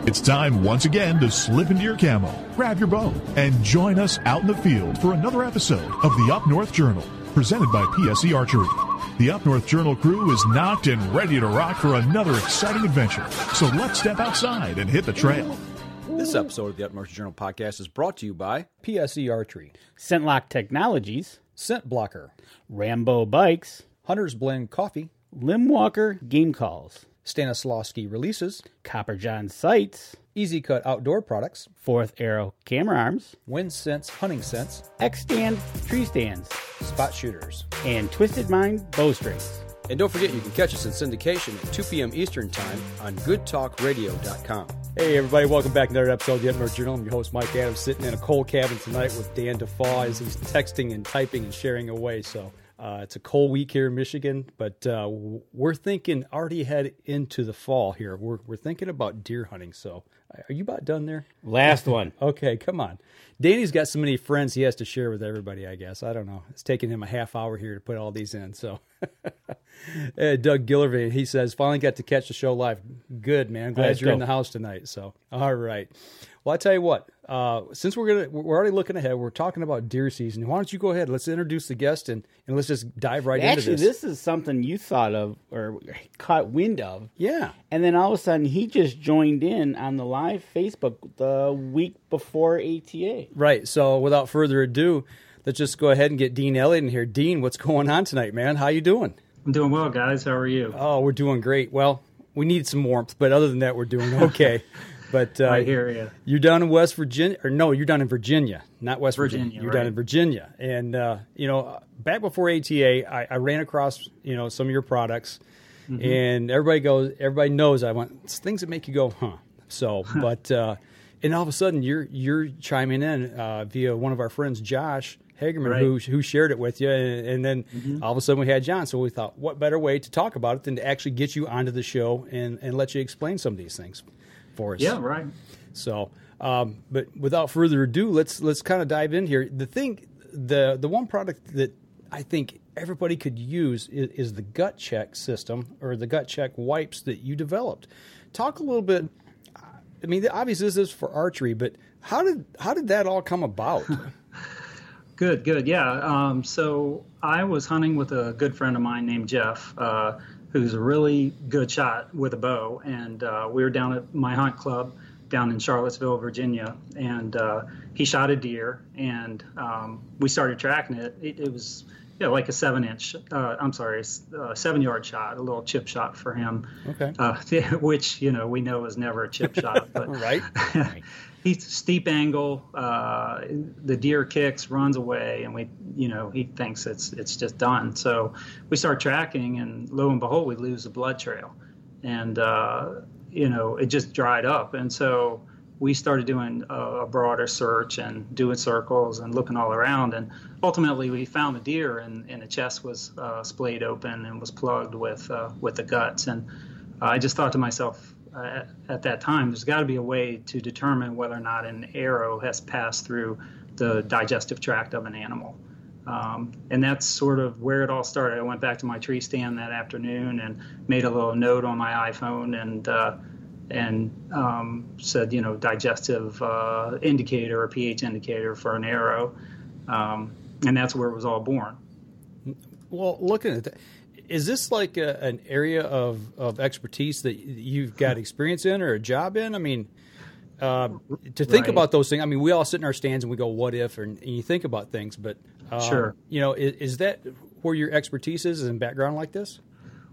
It's time once again to slip into your camo, grab your bow, and join us out in the field for another episode of the Up North Journal, presented by PSE Archery. The Up North Journal crew is knocked and ready to rock for another exciting adventure. So let's step outside and hit the trail. This episode of the Up North Journal podcast is brought to you by PSE Archery, Scentlock Technologies, Scent Blocker, Rambo Bikes, Hunter's Blend Coffee, Limwalker Game Calls, Stanislawski Releases, Copper John Sights, Easy Cut Outdoor Products, Fourth Arrow Camera Arms, Wind Sense Hunting Sense, X-Stand Tree Stands, Spot Shooters, and Twisted Mind Bowstrings. And don't forget you can catch us in syndication at 2 p.m. Eastern Time on goodtalkradio.com. Hey everybody, welcome back to another episode of the Up North Journal. I'm your host Mike Adams, sitting in a cold cabin tonight with Dan DeFaw as he's texting and typing and sharing away. So it's a cold week here in Michigan, but we're thinking already head into the fall here. We're thinking about deer hunting. So are you about done there? Last one. Okay, come on. Danny's got so many friends he has to share with everybody, I guess. I don't know. It's taking him a half hour here to put all these in. So Doug Gillervay, he says, finally got to catch the show live. Good, man. Glad you're in the house tonight. So, all right. Well, I tell you what, since we're already looking ahead, we're talking about deer season. Why don't you go ahead? Let's introduce the guest and let's just dive right into this. Actually, this is something you thought of or caught wind of. Yeah. And then all of a sudden, he just joined in on the live Facebook the week before ATA. Right. So without further ado, let's just go ahead and get Deane Elliott in here. Deane, what's going on tonight, man? How you doing? I'm doing well, guys. How are you? Oh, we're doing great. Well, we need some warmth, but other than that, we're doing okay. But I hear you. You're down in West Virginia, or no, you're down in Virginia, not West Virginia. You're right. down in Virginia, and back before ATA, I ran across some of your products, and everybody knows I want it's things that make you go, huh? So, but and all of a sudden you're chiming in via one of our friends, Josh Hagerman, right. who shared it with you, and then all of a sudden we had John. So we thought, what better way to talk about it than to actually get you onto the show and let you explain some of these things for us. Yeah, right. So, but without further ado, let's kind of dive in here. The one product that I think everybody could use is the Gutcheck system or the Gutcheck wipes that you developed. Talk a little bit. I mean, obviously this is for archery, but how did that all come about? Good. Yeah. So I was hunting with a good friend of mine named Jeff, who's a really good shot with a bow. And we were down at my hunt club down in Charlottesville, Virginia. And he shot a deer, and we started tracking it. It was like a 7-yard shot, a little chip shot for him. Okay. Which, we know is never a chip shot. But Right. He's steep angle. The deer kicks, runs away, and he thinks it's just done. So we start tracking, and lo and behold, we lose the blood trail, and it just dried up. And so we started doing a broader search and doing circles and looking all around, and ultimately we found the deer, and the chest was splayed open and was plugged with the guts. And I just thought to myself, at that time, there's got to be a way to determine whether or not an arrow has passed through the digestive tract of an animal. And that's sort of where it all started. I went back to my tree stand that afternoon and made a little note on my iPhone and said, digestive indicator or pH indicator for an arrow. And that's where it was all born. Well, looking at that, is this like an area of expertise that you've got experience in or a job in? I mean, to think Right. about those things, I mean, we all sit in our stands and we go, what if, and you think about things, but, Sure. Is that where your expertise is in background like this?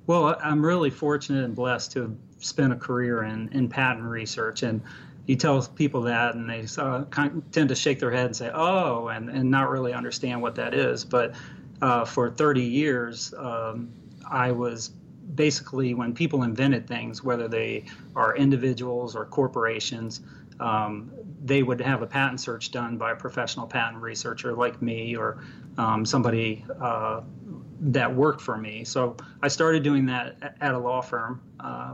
Well, I'm really fortunate and blessed to have spent a career in patent research. And you tell people that, and they tend to shake their head and say, oh, and not really understand what that is. But for 30 years, I was basically, when people invented things, whether they are individuals or corporations, they would have a patent search done by a professional patent researcher like me or somebody that worked for me. So I started doing that at a law firm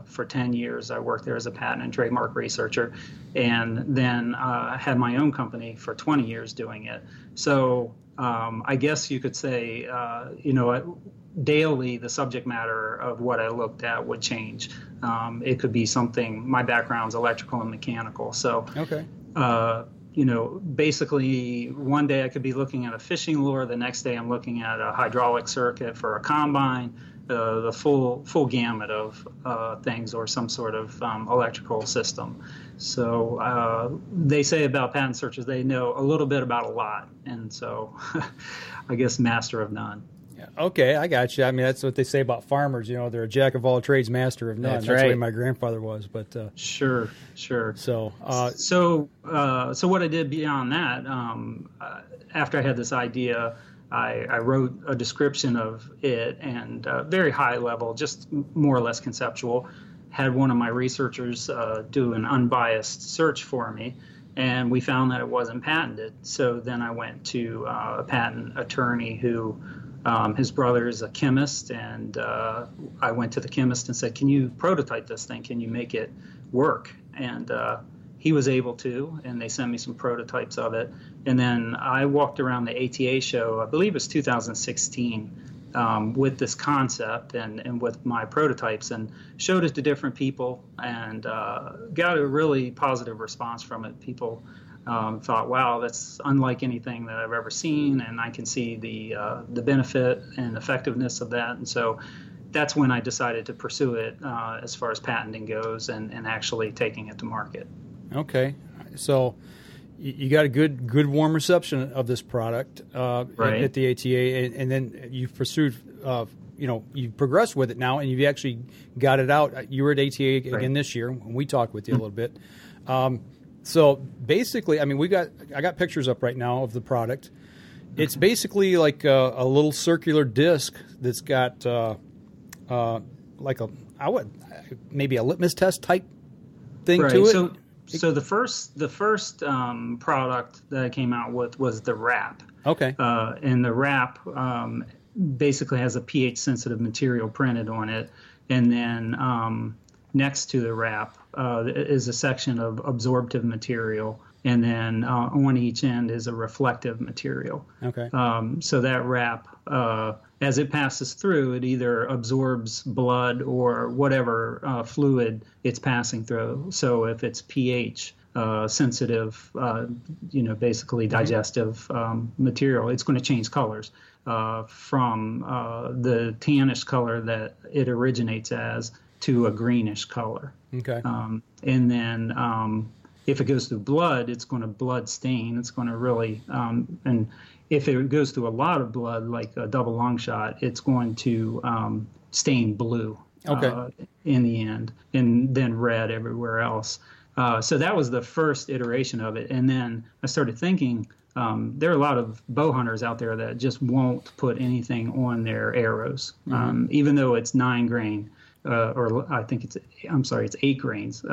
for 10 years. I worked there as a patent and trademark researcher, and then had my own company for 20 years doing it. So I guess you could say, daily the subject matter of what I looked at would change. It could be something, my background's electrical and mechanical. So, Okay. Basically one day I could be looking at a fishing lure. The next day I'm looking at a hydraulic circuit for a combine, the full gamut of things, or some sort of electrical system. So they say about patent searchers, they know a little bit about a lot. And so I guess master of none. Okay, I got you. I mean, that's what they say about farmers. They're a jack of all trades, master of none. That's the right. way my grandfather was. But Sure. so what I did beyond that, after I had this idea, I wrote a description of it, and very high level, just more or less conceptual. Had one of my researchers do an unbiased search for me, and we found that it wasn't patented. So then I went to a patent attorney who. His brother is a chemist, and I went to the chemist and said, "Can you prototype this thing? Can you make it work?" And he was able to, and they sent me some prototypes of it. And then I walked around the ATA show, I believe it was 2016, with this concept and with my prototypes, and showed it to different people, and got a really positive response from it. People thought, wow, that's unlike anything that I've ever seen, and I can see the benefit and effectiveness of that. And so that's when I decided to pursue it as far as patenting goes, and actually taking it to market. Okay, so you got a good warm reception of this product Right. at the ATA, and then you've pursued, you've progressed with it now, and you've actually got it out. You were at ATA again Right. this year, and we talked with you a little bit. So basically, I mean, I got pictures up right now of the product. It's basically like a little circular disc that's got maybe a litmus test type thing Right. to it. So the first product that I came out with was the wrap. Okay. And the wrap basically has a pH sensitive material printed on it, and then next to the wrap is a section of absorptive material, and then on each end is a reflective material. Okay. So that wrap, as it passes through, it either absorbs blood or whatever fluid it's passing through. So if it's pH sensitive, basically digestive material, it's going to change colors from the tannish color that it originates as to a greenish color. Okay. And then if it goes through blood, it's going to blood stain. It's going to really, and if it goes through a lot of blood, like a double lung shot, it's going to stain blue in the end, and then red everywhere else. So that was the first iteration of it. And then I started thinking, there are a lot of bow hunters out there that just won't put anything on their arrows, even though it's 9 grain. Or I think it's 8 grains.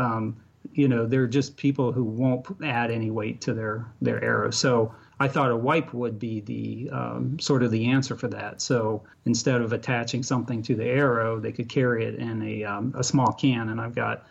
They're just people who won't add any weight to their arrow. So I thought a wipe would be the sort of the answer for that. So instead of attaching something to the arrow, they could carry it in a small can. And I've got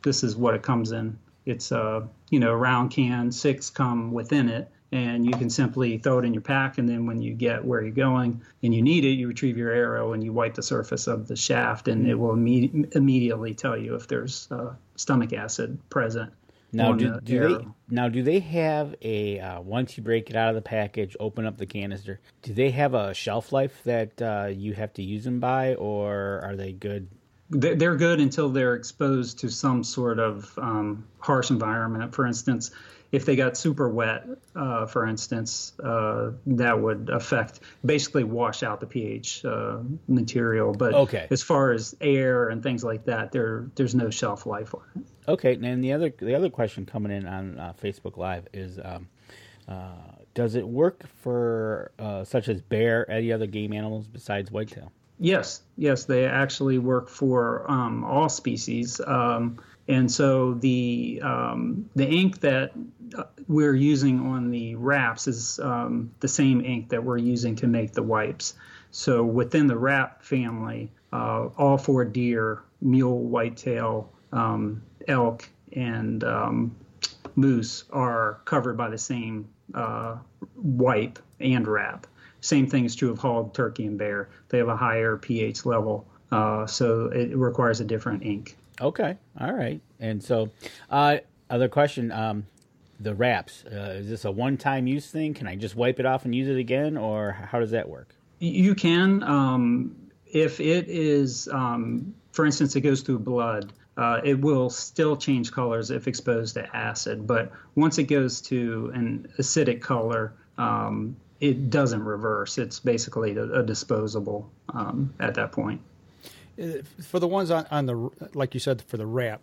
this is what it comes in. It's a round can, 6 come within it. And you can simply throw it in your pack, and then when you get where you're going and you need it, you retrieve your arrow and you wipe the surface of the shaft, and it will immediately tell you if there's stomach acid present. Now, do they have a once you break it out of the package, open up the canister? Do they have a shelf life that you have to use them by, or are they good? They're good until they're exposed to some sort of harsh environment. For instance, if they got super wet, for instance, that would basically wash out the pH material. But as far as air and things like that, there's no shelf life on it. Okay, and the other question coming in on Facebook Live is, does it work for such as bear, any other game animals besides whitetail? Yes, they actually work for all species. And so the ink that we're using on the wraps is the same ink that we're using to make the wipes. So within the wrap family, all 4 deer, mule, whitetail, elk, and moose are covered by the same wipe and wrap. Same thing is true of hog, turkey, and bear. They have a higher pH level, so it requires a different ink. Okay, all right. And so, other question, the wraps, is this a one-time use thing? Can I just wipe it off and use it again, or how does that work? You can, if it is, for instance, it goes through blood, it will still change colors if exposed to acid. But once it goes to an acidic color, it doesn't reverse. It's basically a disposable at that point. For the ones on the, like you said, for the wrap,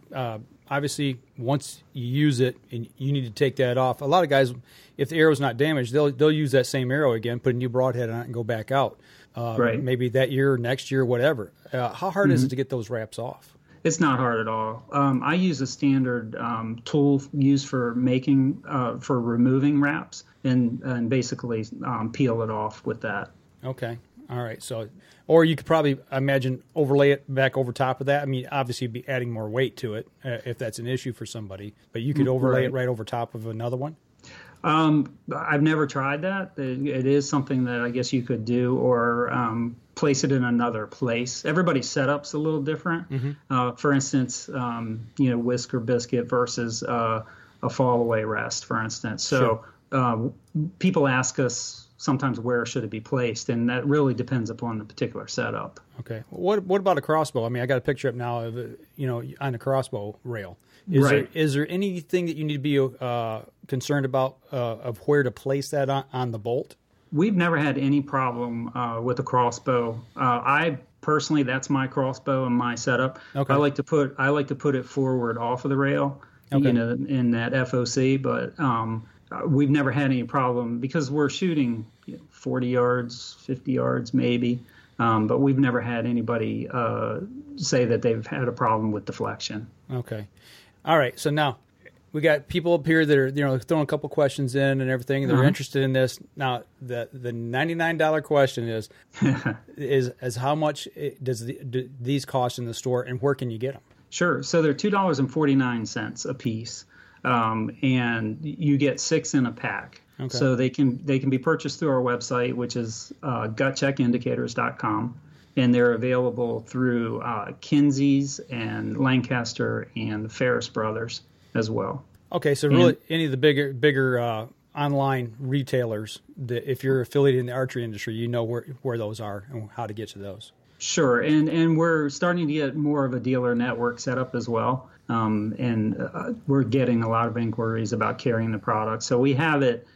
obviously once you use it and you need to take that off. A lot of guys, if the arrow's not damaged, they'll use that same arrow again, put a new broadhead on it, and go back out. Right. Maybe that year, next year, whatever. How hard is it to get those wraps off? It's not hard at all. I use a standard tool used for making, for removing wraps, and basically peel it off with that. Okay. All right. So, or you could probably, imagine, overlay it back over top of that. I mean, obviously, be adding more weight to it if that's an issue for somebody. But you could overlay it right over top of another one. I've never tried that. It is something that I guess you could do, or place it in another place. Everybody's setup's a little different. For instance, whisker biscuit versus a fall away rest, for instance. So people ask us sometimes where should it be placed, and that really depends upon the particular setup. Okay. What about a crossbow? I mean, I got a picture up now of on a crossbow rail. Is there anything that you need to be concerned about of where to place that on the bolt? We've never had any problem with a crossbow. I personally, that's my crossbow and my setup. Okay. I like to put it forward off of the rail, in that FOC, but we've never had any problem because we're shooting 40 yards, 50 yards maybe, but we've never had anybody say that they've had a problem with deflection. Okay. All right. So now we got people up here that are throwing a couple questions in and everything, and they're interested in this. Now the $99 question is how much do these cost in the store, and where can you get them? Sure. So they're $2.49 a piece. And you get 6 in a pack. Okay. So they can be purchased through our website, which is gutcheckindicators.com, and they're available through Kinsey's and Lancaster and Ferris Brothers as well. Okay, so really any of the bigger online retailers, if you're affiliated in the archery industry, you know where those are and how to get to those. Sure, and we're starting to get more of a dealer network set up as well. We're getting a lot of inquiries about carrying the product. So we have it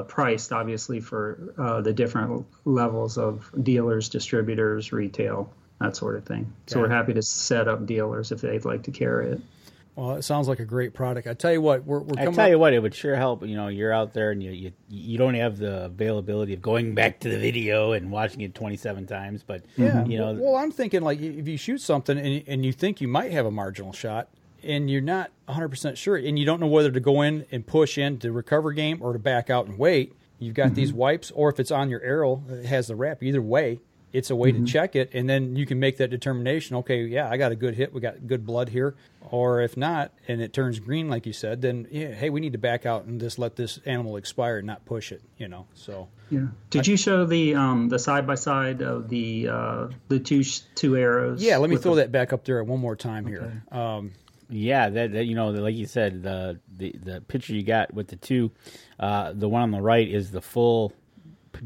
priced, obviously, for the different levels of dealers, distributors, retail, that sort of thing. So we're happy to set up dealers if they'd like to carry it. Well, it sounds like a great product. I tell you what, it would sure help. You're out there and you don't have the availability of going back to the video and watching it 27 times. But well, I'm thinking like if you shoot something and you think you might have a marginal shot, and you're not 100% sure, and you don't know whether to go in and push in to recover game or to back out and wait, you've got these wipes, or if it's on your arrow, it has the wrap. Either way, it's a way to check it, and then you can make that determination, okay, yeah, I got a good hit, we got good blood here. Or if not, and it turns green, like you said, then, hey, we need to back out and just let this animal expire and not push it, so. Yeah. Did you show the side-by-side of the two arrows? Yeah, let me throw that back up there one more time here. Yeah, that like you said, the picture you got with the two, the one on the right is the full,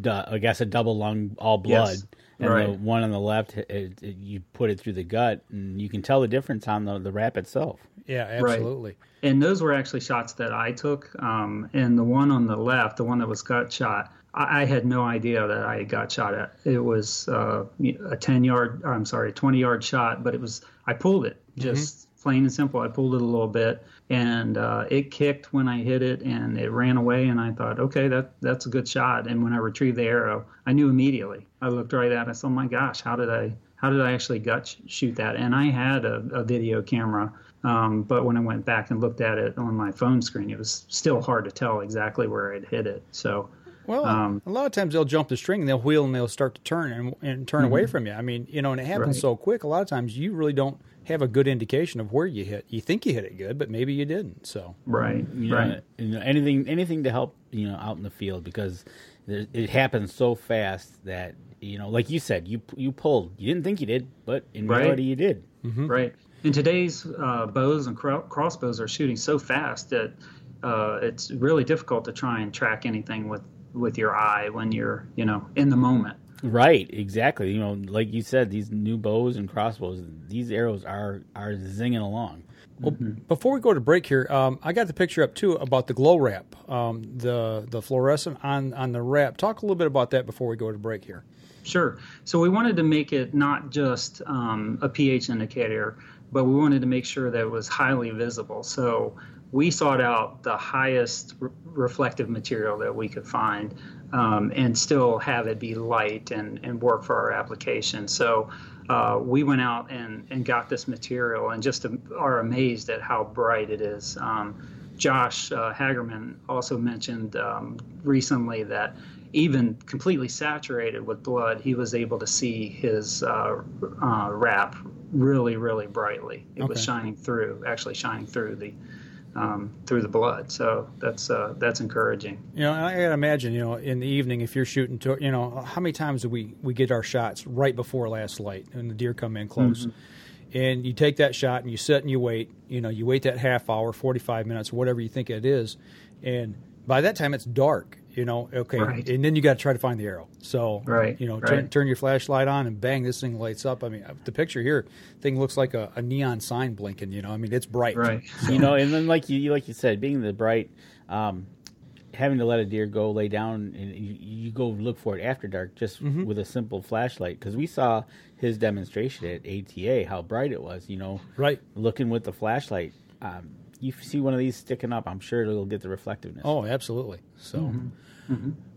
I guess a double lung, all blood, yes, and the one on the left, you put it through the gut, and you can tell the difference on the wrap itself. Yeah, absolutely. Right. And those were actually shots that I took, and the one on the left, the one that was gut shot, I had no idea that I got shot at. It was a 20-yard shot, but I pulled it just. Plain and simple. I pulled it a little bit, and it kicked when I hit it, and it ran away, and I thought, okay, that's a good shot. And when I retrieved the arrow, I knew immediately. I looked right at it. I said, oh my gosh, how did I actually gut shoot that? And I had a video camera, but when I went back and looked at it on my phone screen, it was still hard to tell exactly where I'd hit it. So Well, a lot of times they'll jump the string and they'll wheel and they'll start to turn and turn away from you. I mean, and it happens so quick. A lot of times you really don't have a good indication of where you hit. You think you hit it good, but maybe you didn't. So anything to help out in the field, because it happens so fast that like you said, you pulled. You didn't think you did, but in reality you did. Mm-hmm. Right. And today's bows and crossbows are shooting so fast that it's really difficult to try and track anything with your eye when you're in the moment. Right, exactly. Like you said, these new bows and crossbows, these arrows are zinging along. Well, before we go to break here, I got the picture up too about the glow wrap, the fluorescent on the wrap. Talk a little bit about that before we go to break here. Sure. So we wanted to make it not just a pH indicator, but we wanted to make sure that it was highly visible. So we sought out the highest reflective material that we could find, and still have it be light and work for our application. So we went out and got this material and just are amazed at how bright it is. Josh Hagerman also mentioned recently that even completely saturated with blood, he was able to see his wrap really, really brightly. It was shining through the blood. So that's encouraging. I gotta imagine, in the evening, if you're shooting to, how many times do we get our shots right before last light and the deer come in close? And you take that shot and you sit and you wait, you wait that half hour, 45 minutes, whatever you think it is. And by that time it's dark, Right. And then you got to try to find the arrow. So, Right. Turn your flashlight on and bang, this thing lights up. I mean, the picture here, thing looks like a neon sign blinking, I mean, it's bright. Right. So. And then like you said, being the bright, having to let a deer go lay down and you go look for it after dark just with a simple flashlight, because we saw his demonstration at ATA, how bright it was, Right. Looking with the flashlight. You see one of these sticking up, I'm sure it'll get the reflectiveness. Oh, absolutely. So,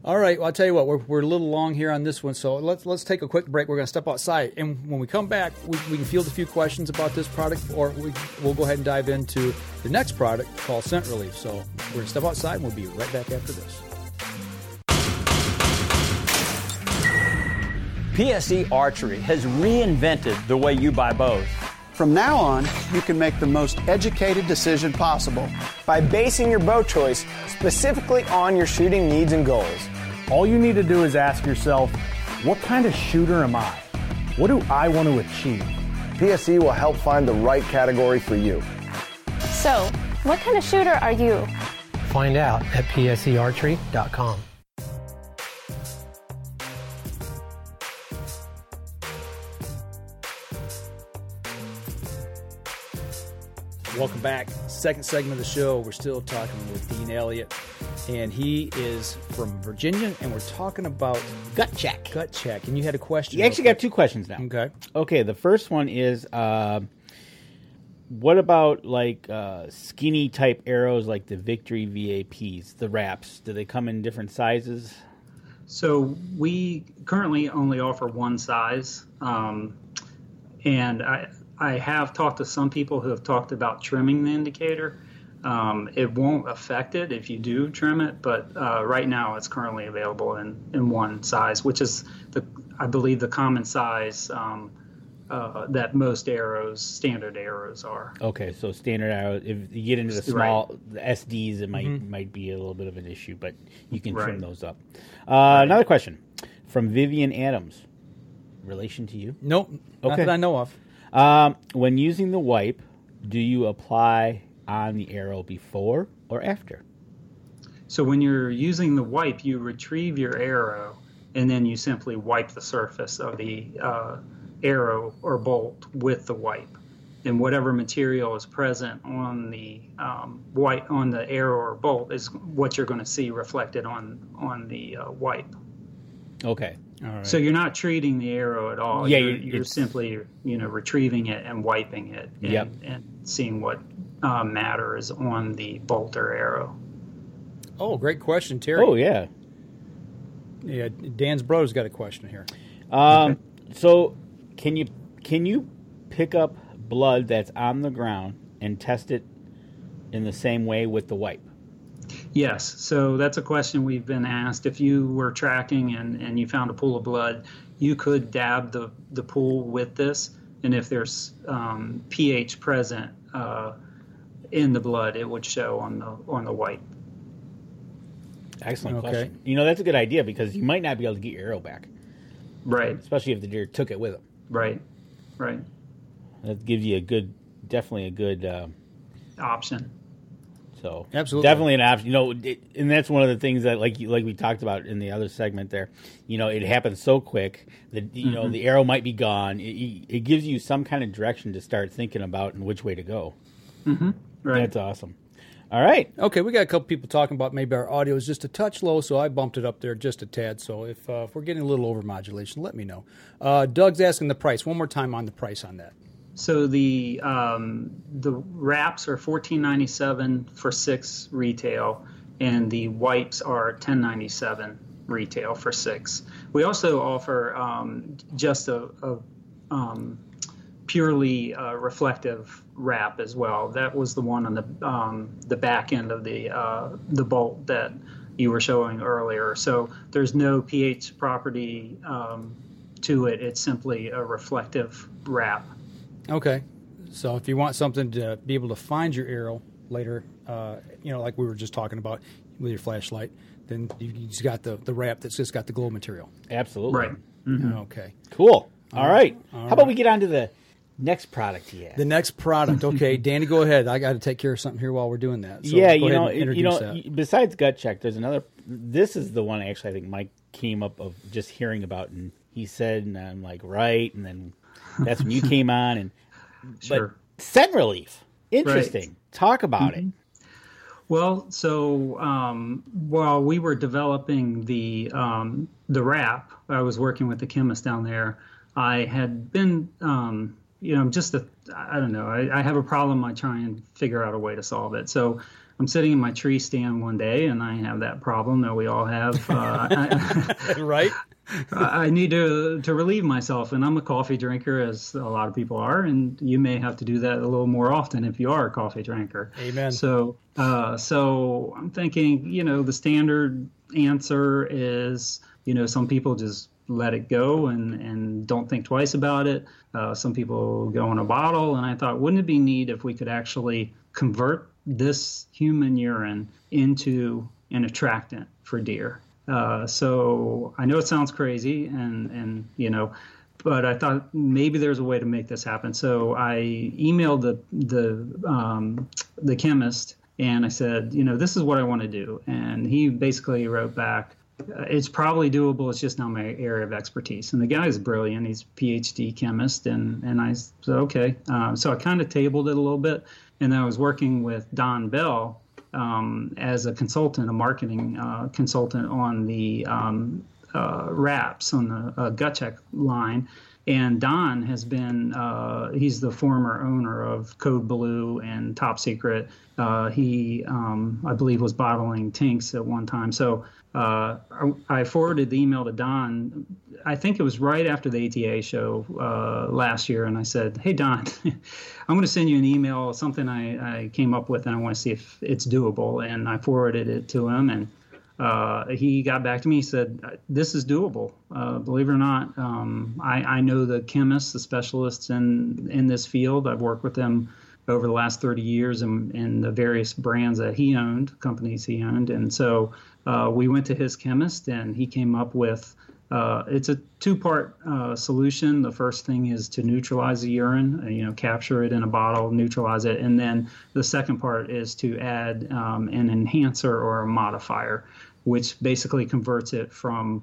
All right. Well, I'll tell you what, we're a little long here on this one, so let's take a quick break. We're going to step outside, and when we come back, we can field a few questions about this product, or we'll go ahead and dive into the next product called Scent Relief. So we're going to step outside, and we'll be right back after this. PSE Archery has reinvented the way you buy bows. From now on, you can make the most educated decision possible by basing your bow choice specifically on your shooting needs and goals. All you need to do is ask yourself, what kind of shooter am I? What do I want to achieve? PSE will help find the right category for you. So, what kind of shooter are you? Find out at psearchery.com. Welcome back. Second segment of the show. We're still talking with Deane Elliott, and he is from Virginia, and we're talking about Gutcheck. Gutcheck, and you had a question. You actually got two questions now. Okay, the first one is, what about like skinny type arrows like the Victory VAPs, the wraps? Do they come in different sizes? So we currently only offer one size, and I have talked to some people who have talked about trimming the indicator. It won't affect it if you do trim it, but right now it's currently available in one size, which is, I believe, the common size that most standard arrows are. Okay, so standard arrows, if you get into the small the SDs, it might be a little bit of an issue, but you can trim those up. Another question from Vivian Adams. Relation to you? Nope, not that I know of. When using the wipe, do you apply on the arrow before or after? So when you're using the wipe, you retrieve your arrow, and then you simply wipe the surface of the arrow or bolt with the wipe. And whatever material is present on the on the arrow or bolt is what you're going to see reflected on the wipe. Okay. All right. So you're not treating the arrow at all. Yeah, you're simply retrieving it and wiping it and seeing what matter is on the bolt or arrow. Oh, great question, Terry. Oh, yeah. Yeah, Dan's brother's got a question here. So can you pick up blood that's on the ground and test it in the same way with the wipe? Yes. So that's a question we've been asked. If you were tracking and you found a pool of blood, you could dab the pool with this. And if there's pH present in the blood, it would show on the white. Excellent question. That's a good idea because you might not be able to get your arrow back. Right. Especially if the deer took it with them. Right. That gives you definitely a good option. So absolutely, definitely an option. And that's one of the things that, like we talked about in the other segment there. It happens so quick that the arrow might be gone. It gives you some kind of direction to start thinking about and which way to go. Mm-hmm. Right. That's awesome. All right. Okay, we got a couple people talking about maybe our audio is just a touch low, so I bumped it up there just a tad. So if we're getting a little overmodulation, let me know. Doug's asking the price. One more time on the price on that. So the wraps are $14.97 for 6 retail, and the wipes are $10.97 retail for 6. We also offer just a purely reflective wrap as well. That was the one on the back end of the bolt that you were showing earlier. So there's no pH property to it. It's simply a reflective wrap. Okay. So if you want something to be able to find your arrow later, like we were just talking about with your flashlight, then you just got the wrap that's just got the glow material. Absolutely. Right. Mm-hmm. Okay. Cool. All right. How about we get on to the next product he has? The next product. Okay, Danny, go ahead. I got to take care of something here while we're doing that. So besides Gutcheck, there's another. This is the one actually I think Mike came up of just hearing about, and he said, and I'm like, right, and then that's when you came on, and sure. But scent relief, interesting. Right. Talk about it. Well, so while we were developing the wrap, I was working with the chemist down there. I had been, I don't know, I have a problem. I try and figure out a way to solve it. So I'm sitting in my tree stand one day, and I have that problem that we all have. Right? I need to relieve myself, and I'm a coffee drinker, as a lot of people are, and you may have to do that a little more often if you are a coffee drinker. Amen. So I'm thinking, the standard answer is, some people just let it go and don't think twice about it. Some people go in a bottle, and I thought, wouldn't it be neat if we could actually convert this human urine into an attractant for deer? So I know it sounds crazy, and but I thought maybe there's a way to make this happen. So I emailed the chemist, and I said, this is what I want to do. And he basically wrote back, it's probably doable. It's just not my area of expertise. And the guy is brilliant. He's a PhD chemist. And I said, okay. So I kind of tabled it a little bit. And I was working with Don Bell as a consultant, a marketing consultant on the wraps on the Gutcheck line. And Don has been, he's the former owner of Code Blue and Top Secret. He, I believe, was bottling Tinks at one time. So I forwarded the email to Don. I think it was right after the ATA show last year. And I said, hey, Don, I'm going to send you an email, something I came up with, and I want to see if it's doable. And I forwarded it to him, and he got back to me. He said, this is doable. Believe it or not, I know the chemists, the specialists in this field. I've worked with them over the last 30 years in the various brands that he owned, companies he owned. And so we went to his chemist, and he came up with, it's a 2-part solution. The first thing is to neutralize the urine, capture it in a bottle, neutralize it. And then the second part is to add an enhancer or a modifier, which basically converts it from,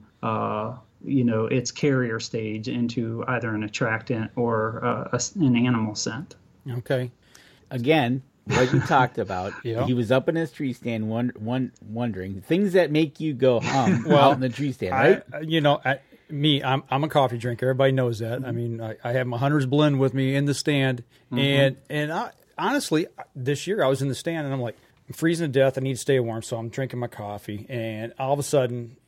its carrier stage into either an attractant or an animal scent. Okay. Again, like we talked about, he was up in his tree stand wondering things that make you go out in the tree stand, right? I'm a coffee drinker. Everybody knows that. Mm-hmm. I mean, I have my Hunter's Blend with me in the stand. Mm-hmm. And I, honestly, this year I was in the stand, and I'm like, I'm freezing to death. I need to stay warm, so I'm drinking my coffee. And all of a sudden,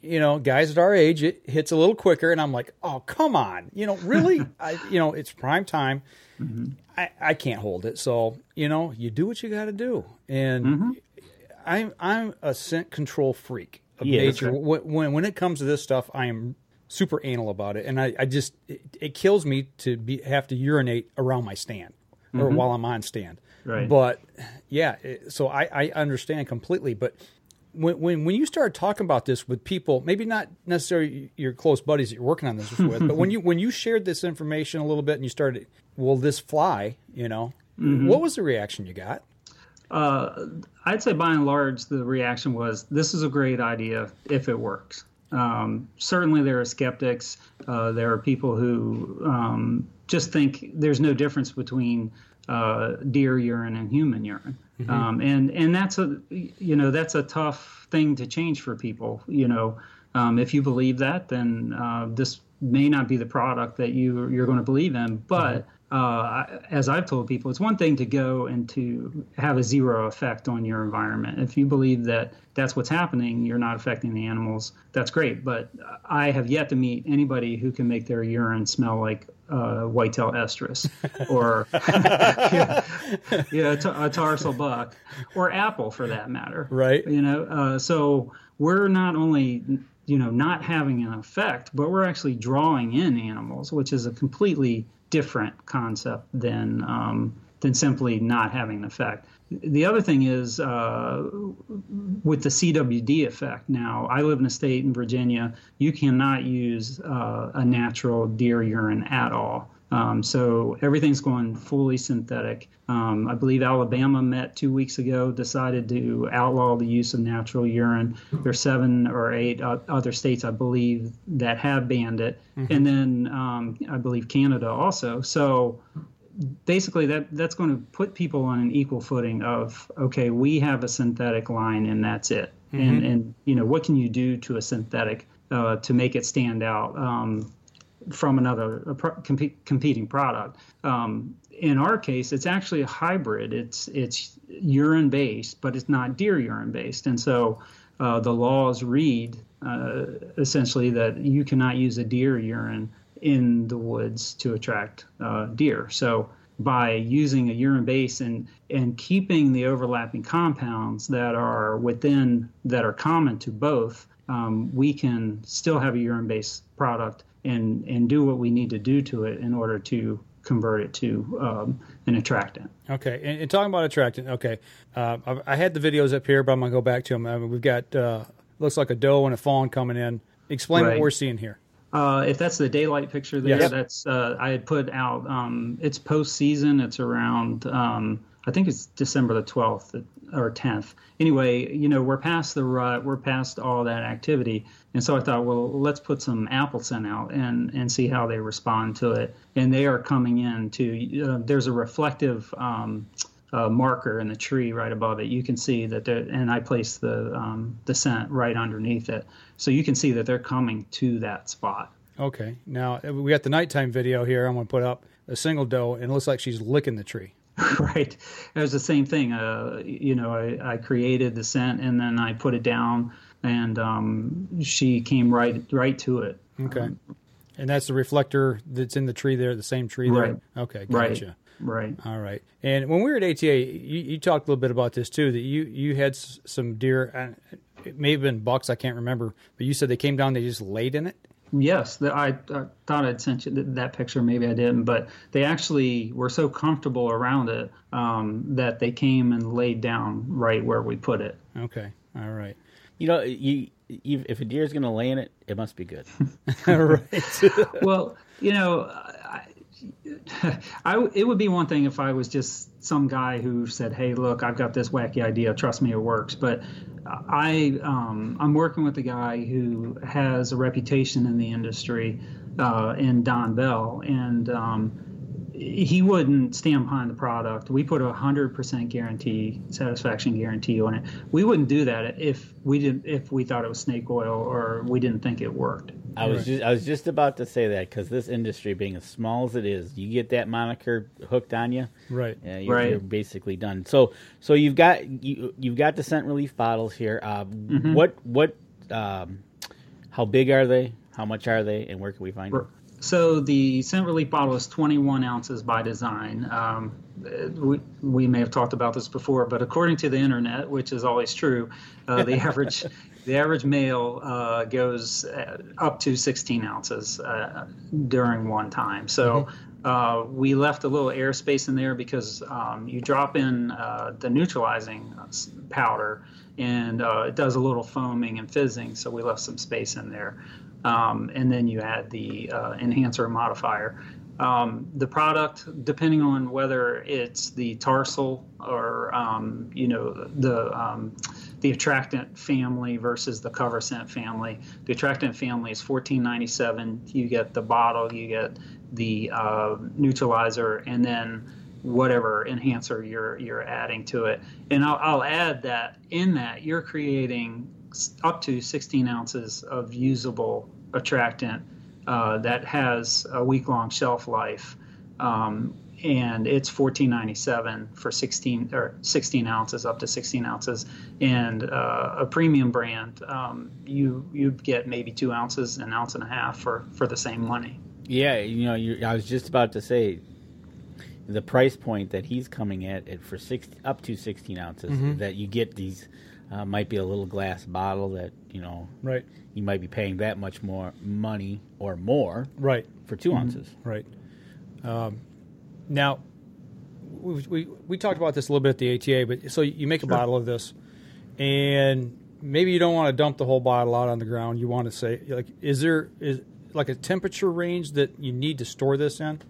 guys at our age, it hits a little quicker, and I'm like, oh, come on. Really? It's prime time. Mm-hmm. I can't hold it. So, you do what you got to do. And I'm a scent control freak of nature. When it comes to this stuff, I am super anal about it, and I just it kills me to have to urinate around my stand or while I'm on stand. Right. But yeah, so I understand completely. But when you start talking about this with people, maybe not necessarily your close buddies that you're working on this with, but when you shared this information a little bit and you started, will this fly? What was the reaction you got? I'd say by and large the reaction was, this is a great idea if it works. Certainly there are skeptics. There are people who just think there's no difference between deer urine and human urine. And that's a tough thing to change for people. If you believe that, then this may not be the product that you're going to believe in. But as I've told people, it's one thing to go and to have a zero effect on your environment. If you believe that that's what's happening, you're not affecting the animals, that's great. But I have yet to meet anybody who can make their urine smell like whitetail estrus or a tarsal buck or apple for that matter. Right. So we're not only not having an effect, but we're actually drawing in animals, which is a completely different concept than simply not having an effect. The other thing is with the CWD effect. Now, I live in a state in Virginia. You cannot use a natural deer urine at all. So everything's going fully synthetic. I believe Alabama met 2 weeks ago, decided to outlaw the use of natural urine. There's 7 or 8 other states, I believe, that have banned it. And then I believe Canada also. So basically that's going to put people on an equal footing of, okay, we have a synthetic line and that's it. And what can you do to a synthetic to make it stand out from another competing product? In our case, it's actually a hybrid. It's urine based, but it's not deer urine based. And so the laws read essentially that you cannot use a deer urine in the woods to attract deer. So by using a urine base and keeping the overlapping compounds that are common to both, we can still have a urine based product and do what we need to do to it in order to convert it to an attractant. Okay, and talking about attractant, okay, I had the videos up here, but I'm going to go back to them. We've got, looks like a doe and a fawn coming in. Explain what we're seeing here. If that's the daylight picture there, that's I had put out, it's post-season. It's around, I think it's December the 12th or 10th. Anyway, we're past the rut. We're past all that activity. And so I thought, well, let's put some apple scent out and see how they respond to it. And they are coming in to, there's a reflective marker in the tree right above it. You can see that, and I placed the scent right underneath it. So you can see that they're coming to that spot. Okay. Now, we got the nighttime video here. I'm going to put up a single doe, and it looks like she's licking the tree. Right. It was the same thing. I created the scent, and then I put it down, and she came right to it. Okay. And that's the reflector that's in the tree there, the same tree there? Right. Okay, gotcha. Right. All right. And when we were at ATA, you talked a little bit about this, too, that you had some deer, it may have been bucks, I can't remember, but you said they came down, they just laid in it? Yes, I thought I'd sent you that picture. Maybe I didn't, but they actually were so comfortable around it that they came and laid down right where we put it. Okay, all right. If a deer is going to lay in it, it must be good. Right. Well, it would be one thing if I was just some guy who said, "Hey, look, I've got this wacky idea. Trust me, it works." But I'm working with a guy who has a reputation in the industry, in Don Bell, and he wouldn't stand behind the product. We put 100% satisfaction guarantee on it. We wouldn't do that if we thought it was snake oil or we didn't think it worked. I was just about to say that, because this industry, being as small as it is, you get that moniker hooked on you, right? You're basically done. So you've got the scent relief bottles here. How big are they? How much are they? And where can we find them? So the scent relief bottle is 21 ounces by design. we may have talked about this before, but according to the internet, which is always true, the average male goes up to 16 ounces during one time. So we left a little airspace in there because you drop in the neutralizing powder, and it does a little foaming and fizzing, so we left some space in there. And then you add the enhancer modifier. The product, depending on whether it's the tarsal or the attractant family versus the cover scent family. The attractant family is $14.97. You get the bottle, you get the neutralizer, and then whatever enhancer you're adding to it. And I'll add that in that you're creating up to 16 ounces of usable attractant that has a week-long shelf life, and it's $14.97 for 16 ounces, up to 16 ounces. And a premium brand, you get maybe 2 ounces, an ounce and a half for the same money. Yeah, I was just about to say the price point that he's coming at for up to 16 ounces, that you get these might be a little glass bottle that right. You might be paying that much more money or more, right, for 2 ounces, right. Now, we talked about this a little bit at the ATA, but so you make a bottle of this, and maybe you don't want to dump the whole bottle out on the ground. You want to say, like, is like a temperature range that you need to store this in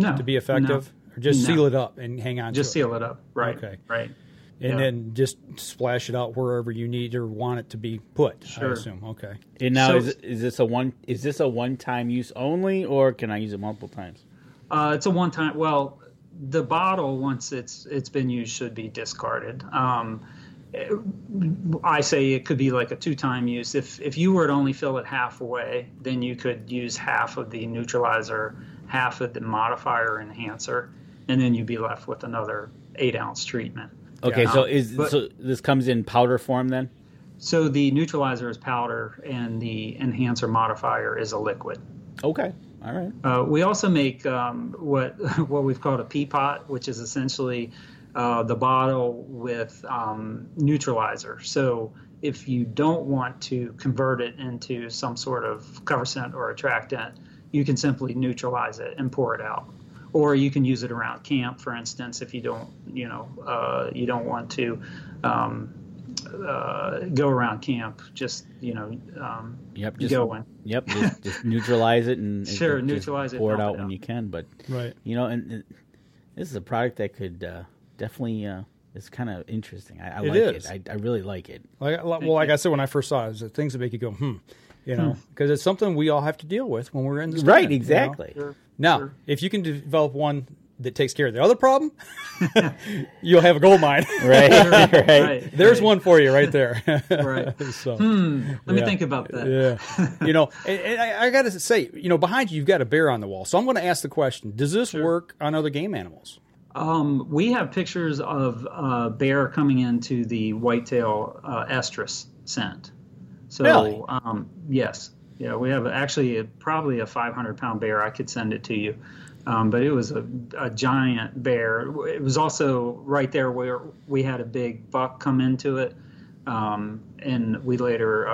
to be effective, or just seal it up and hang on? Just to seal it up, right? Okay, right. And then just splash it out wherever you need or want it to be put. Sure. I assume. Okay. And now, is this a one-time use only, or can I use it multiple times? It's a one-time. Well, the bottle, once it's been used, should be discarded. I say it could be like a 2-time use. If you were to only fill it halfway, then you could use half of the neutralizer, half of the modifier enhancer, and then you'd be left with another 8-ounce treatment. Okay, so this comes in powder form then? So the neutralizer is powder, and the enhancer modifier is a liquid. Okay, all right. We also make what we've called a pea pot, which is essentially the bottle with neutralizer. So if you don't want to convert it into some sort of cover scent or attractant, you can simply neutralize it and pour it out. Or you can use it around camp, for instance, if you don't, you don't want to go around camp. Just go in. Yep, just neutralize it and neutralize it. Pour it out when you can. But right, and this is a product that could definitely. It's kind of interesting. I like it. I really like it. Like I said when I first saw it, it's the things that make you go because it's something we all have to deal with when we're in this. Right, exactly. Sure. Now, if you can develop one that takes care of the other problem, you'll have a gold mine. Right. There's one for you right there. Right. So, let me think about that. Yeah. And I got to say, behind you've got a bear on the wall. So I'm going to ask the question: does this work on other game animals? We have pictures of bear coming into the whitetail estrus scent. So, really? Yes. Yeah, we have actually probably a 500-pound bear. I could send it to you. But it was a giant bear. It was also right there where we had a big buck come into it. And we later,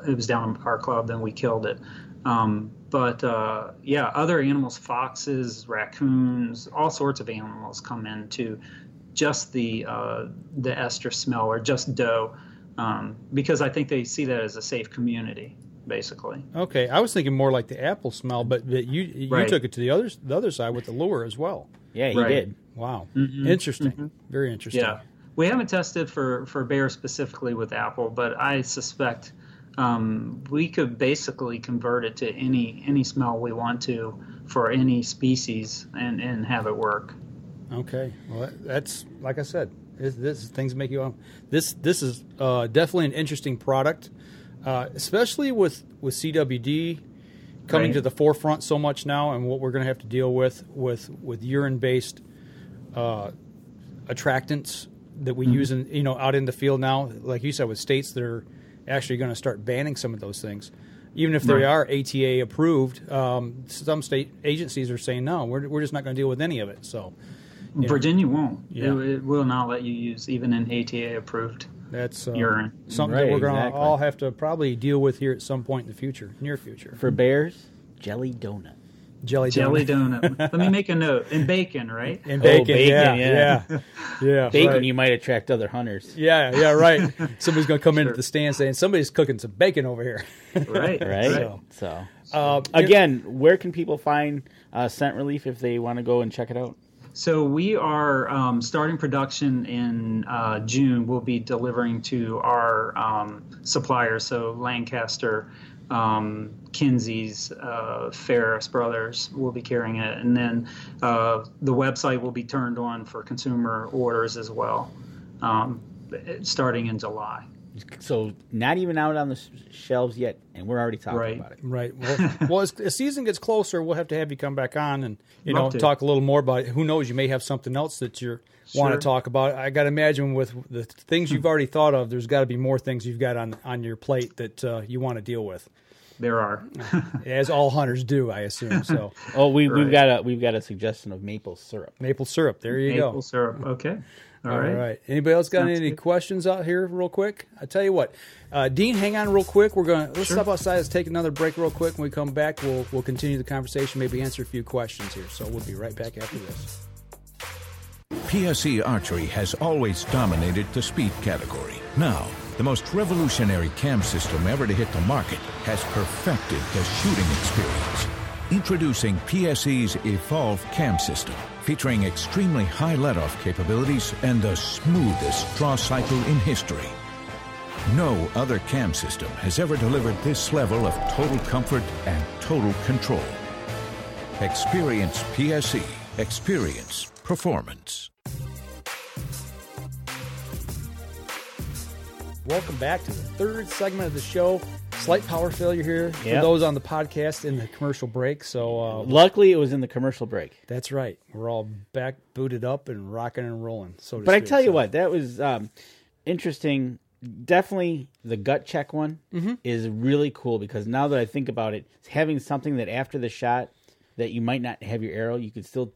it was down our club, then we killed it. But other animals, foxes, raccoons, all sorts of animals come into just the estrus smell or just doe, because I think they see that as a safe community, basically. Okay, I was thinking more like the apple smell, but you took it to the other side with the lure as well. Yeah, he did. Wow, interesting, very interesting. Yeah, we haven't tested for bear specifically with apple, but I suspect we could basically convert it to any smell we want to for any species and have it work. Okay, well that's like I said, this things make you. This is definitely an interesting product, especially with CWD coming to the forefront so much now, and what we're going to have to deal with urine based attractants that we use out in the field now. Like you said, with states that are actually going to start banning some of those things, even if they are ATA approved. Some state agencies are saying no, we're just not going to deal with any of it. So, Virginia won't. It will not let you use even an ATA approved. That's urine. Something that we're going to all have to probably deal with here at some point in the future, near future. For bears, jelly donut. Jelly donut. Let me make a note. And bacon, right? And bacon, yeah. Bacon, right. You might attract other hunters. Yeah, right. Somebody's going to come in at the stand saying, somebody's cooking some bacon over here. Right. So again, where can people find Scent Relief if they want to go and check it out? So we are starting production in June. We'll be delivering to our suppliers, so Lancaster, Kinsey's, Ferris Brothers will be carrying it. And then the website will be turned on for consumer orders as well, starting in July. So not even out on the shelves yet, and we're already talking about it. Right. Well, as the season gets closer, we'll have to have you come back on and talk a little more about it. Who knows? You may have something else that you want to talk about. I got to imagine with the things you've already thought of, there's got to be more things you've got on your plate that you want to deal with. There are, as all hunters do, I assume. So, we've got a suggestion of maple syrup. Maple syrup. There you go. Maple syrup. Okay. All right. Anybody else got any questions out here real quick? I tell you what, Deane, hang on real quick. Let's step outside. Let's take another break real quick. When we come back, we'll continue the conversation, maybe answer a few questions here. So we'll be right back after this. PSE Archery has always dominated the speed category. Now, the most revolutionary cam system ever to hit the market has perfected the shooting experience. Introducing PSE's Evolve Cam System, featuring extremely high let-off capabilities and the smoothest draw cycle in history. No other cam system has ever delivered this level of total comfort and total control. Experience PSE. Experience performance. Welcome back to the third segment of the show. Slight power failure here for those on the podcast in the commercial break. So luckily, it was in the commercial break. That's right. We're all back, booted up, and rocking and rolling. But I tell you what, that was interesting. Definitely, the Gutcheck one is really cool because now that I think about it, having something that after the shot that you might not have your arrow, you could still,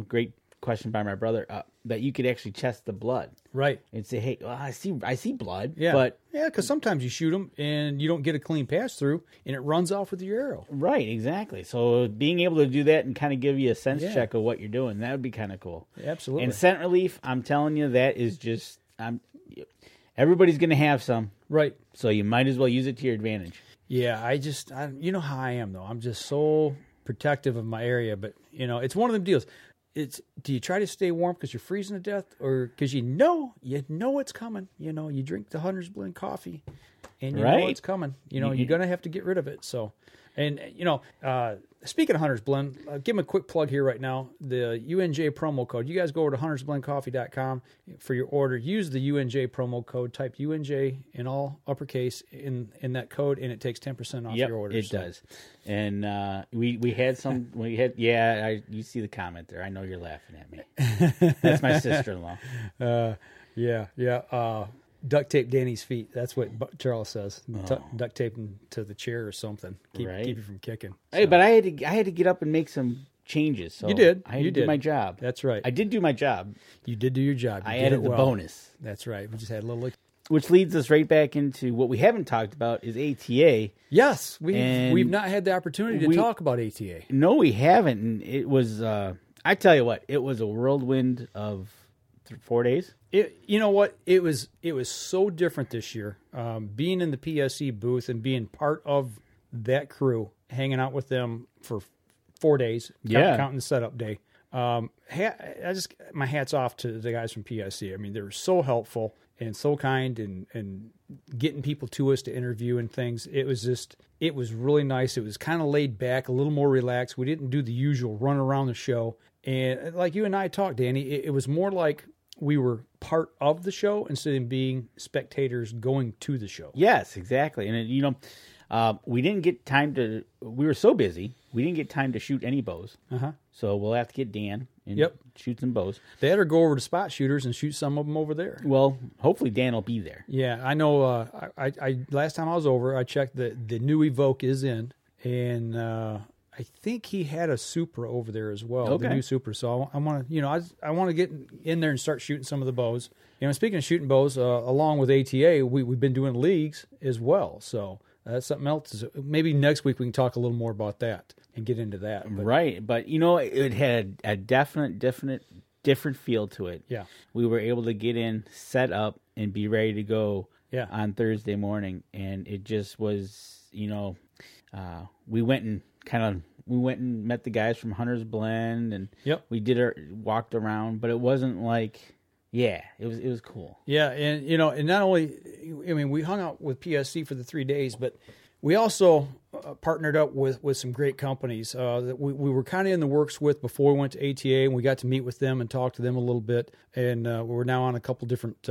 great question by my brother, that you could actually test the blood. Right. And say, hey, well, I see blood. Yeah. But because sometimes you shoot them and you don't get a clean pass through and it runs off with your arrow. Right, exactly. So being able to do that and kind of give you a sense check of what you're doing, that would be kind of cool. Absolutely. And Scent Relief, I'm telling you, that is just, everybody's going to have some. Right. So you might as well use it to your advantage. Yeah, you know how I am, though. I'm just so protective of my area. But, it's one of them deals. Do you try to stay warm because you're freezing to death, or because you know it's coming? You drink the Hunter's Blend coffee, and you know it's coming. You're gonna have to get rid of it. So, and speaking of Hunter's Blend, give them a quick plug here right now. The UNJ promo code. You guys go over to huntersblendcoffee.com for your order. Use the UNJ promo code. Type UNJ in all uppercase in that code, and it takes 10% off your order. It does. And we had some. You see the comment there. I know you're laughing at me. That's my sister-in-law. Duct tape Danny's feet. That's what Charles says. Duct tape him to the chair or something. Keep you from kicking. Hey, but I had to get up and make some changes. So you did. I had to do my job. That's right. I did do my job. You did do your job. I added the bonus. That's right. We just had a little. Which leads us right back into what we haven't talked about is ATA. Yes, we've not had the opportunity to talk about ATA. No, we haven't. And it was. I tell you what, it was a whirlwind of 4 days. You know what? It was so different this year. Being in the PSE booth and being part of that crew, hanging out with them for 4 days, counting the setup day. My hat's off to the guys from PSE. I mean, they were so helpful and so kind and getting people to us to interview and things. It was really nice. It was kind of laid back, a little more relaxed. We didn't do the usual run around the show. And like you and I talked, Danny, it was more like we were part of the show instead of being spectators going to the show. Yes, exactly. And, we didn't get time to – we were so busy, we didn't get time to shoot any bows. So we'll have to get Dan and shoot some bows. They had to go over to spot shooters and shoot some of them over there. Well, hopefully Dan will be there. Yeah, I know. I last time I was over, I checked the new Evoke is in, and I think he had a Supra over there as well, Okay. the new Supra. So I want to, I want to get in there and start shooting some of the bows. Speaking of shooting bows, along with ATA, we've been doing leagues as well. So that's something else. Maybe next week we can talk a little more about that and get into that. Right, but it had a different feel to it. Yeah, we were able to get in, set up, and be ready to go. Yeah. On Thursday morning, and it just was, we went and met the guys from Hunter's Blend, and we walked around, but it wasn't like, it was cool. Yeah, and and not only, we hung out with PSC for the 3 days, but we also partnered up with some great companies that we were kind of in the works with before we went to ATA, and we got to meet with them and talk to them a little bit, and we're now on a couple different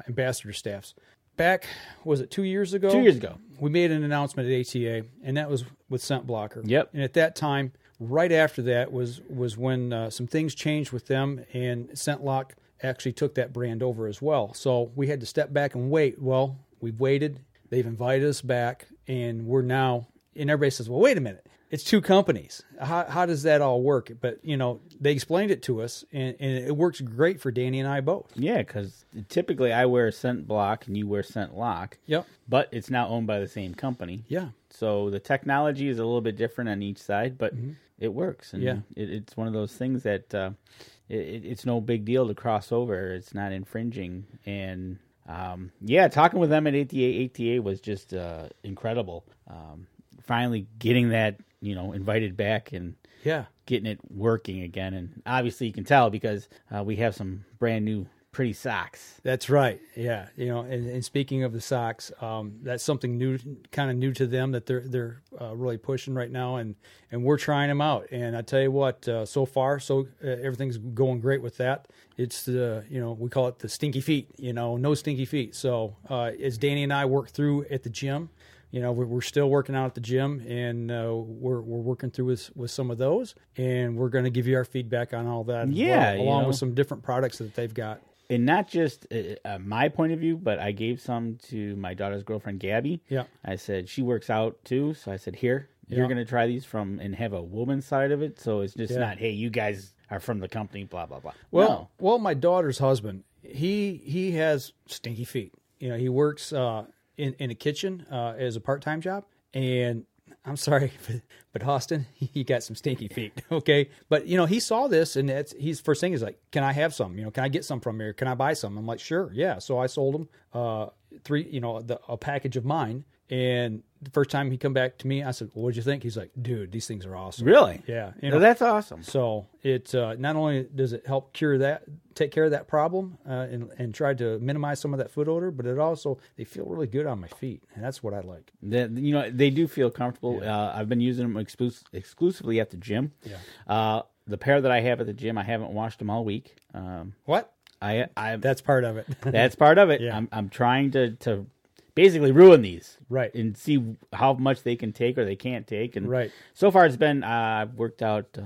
ambassador staffs. Back, was it 2 years ago? 2 years ago. We made an announcement at ATA, and that was with Scent Blocker. Yep. And at that time, right after that was when some things changed with them, and Scent Lock actually took that brand over as well. So we had to step back and wait. Well, we've waited. They've invited us back, and we're now, and everybody says, well, wait a minute. It's two companies. How does that all work? But, they explained it to us, and it works great for Danny and I both. Yeah, because typically I wear Scent Block and you wear Scent Lock. Yep. But it's now owned by the same company. Yeah. So the technology is a little bit different on each side, but it works. And it's one of those things that it's no big deal to cross over. It's not infringing. And, talking with them at ATA was just incredible. Finally getting that, invited back and getting it working again. And obviously you can tell because we have some brand new pretty socks. That's right. Yeah. And speaking of the socks, that's something new, kind of new to them that they're really pushing right now. And we're trying them out. And I tell you what, so far, everything's going great with that. It's we call it the stinky feet, no stinky feet. So, as Danny and I work through at the gym, we're still working out at the gym, and we're working through with some of those, and we're going to give you our feedback on all that, along with some different products that they've got. And not just my point of view, but I gave some to my daughter's girlfriend, Gabby. Yeah. I said, she works out too, so I said, here, you're going to try these and have a woman's side of it, so it's just not, hey, you guys are from the company, blah, blah, blah. Well, my daughter's husband, he has stinky feet. He works in a kitchen as a part-time job, and I'm sorry, but Austin, he got some stinky feet, okay? But, he saw this, and he's first thing is like, can I have some? Can I get some from here? Can I buy some? I'm like, sure, yeah. So I sold him a package of mine, and the first time he come back to me, I said, well, what'd you think? He's like, dude, these things are awesome. Really? Yeah. That's awesome. So it not only does it help take care of that problem and try to minimize some of that foot odor, but it also, they feel really good on my feet, and that's what I like. They do feel comfortable. Yeah. I've been using them exclusively at the gym. Yeah. The pair that I have at the gym, I haven't washed them all week. What? That's part of it. That's part of it. Yeah. I'm trying to basically ruin these, right, and see how much they can take or they can't take. And right. So far, it's been I've worked out.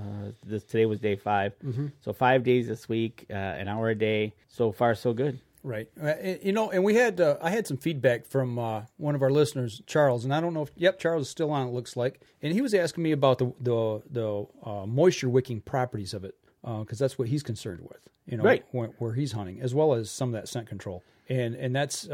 Today was day 5, so 5 days this week, an hour a day. So far, so good. Right, and we had I had some feedback from one of our listeners, Charles, and I don't know if Charles is still on. It looks like, and he was asking me about the moisture wicking properties of it because that's what he's concerned with. Right. where he's hunting, as well as some of that scent control, and that's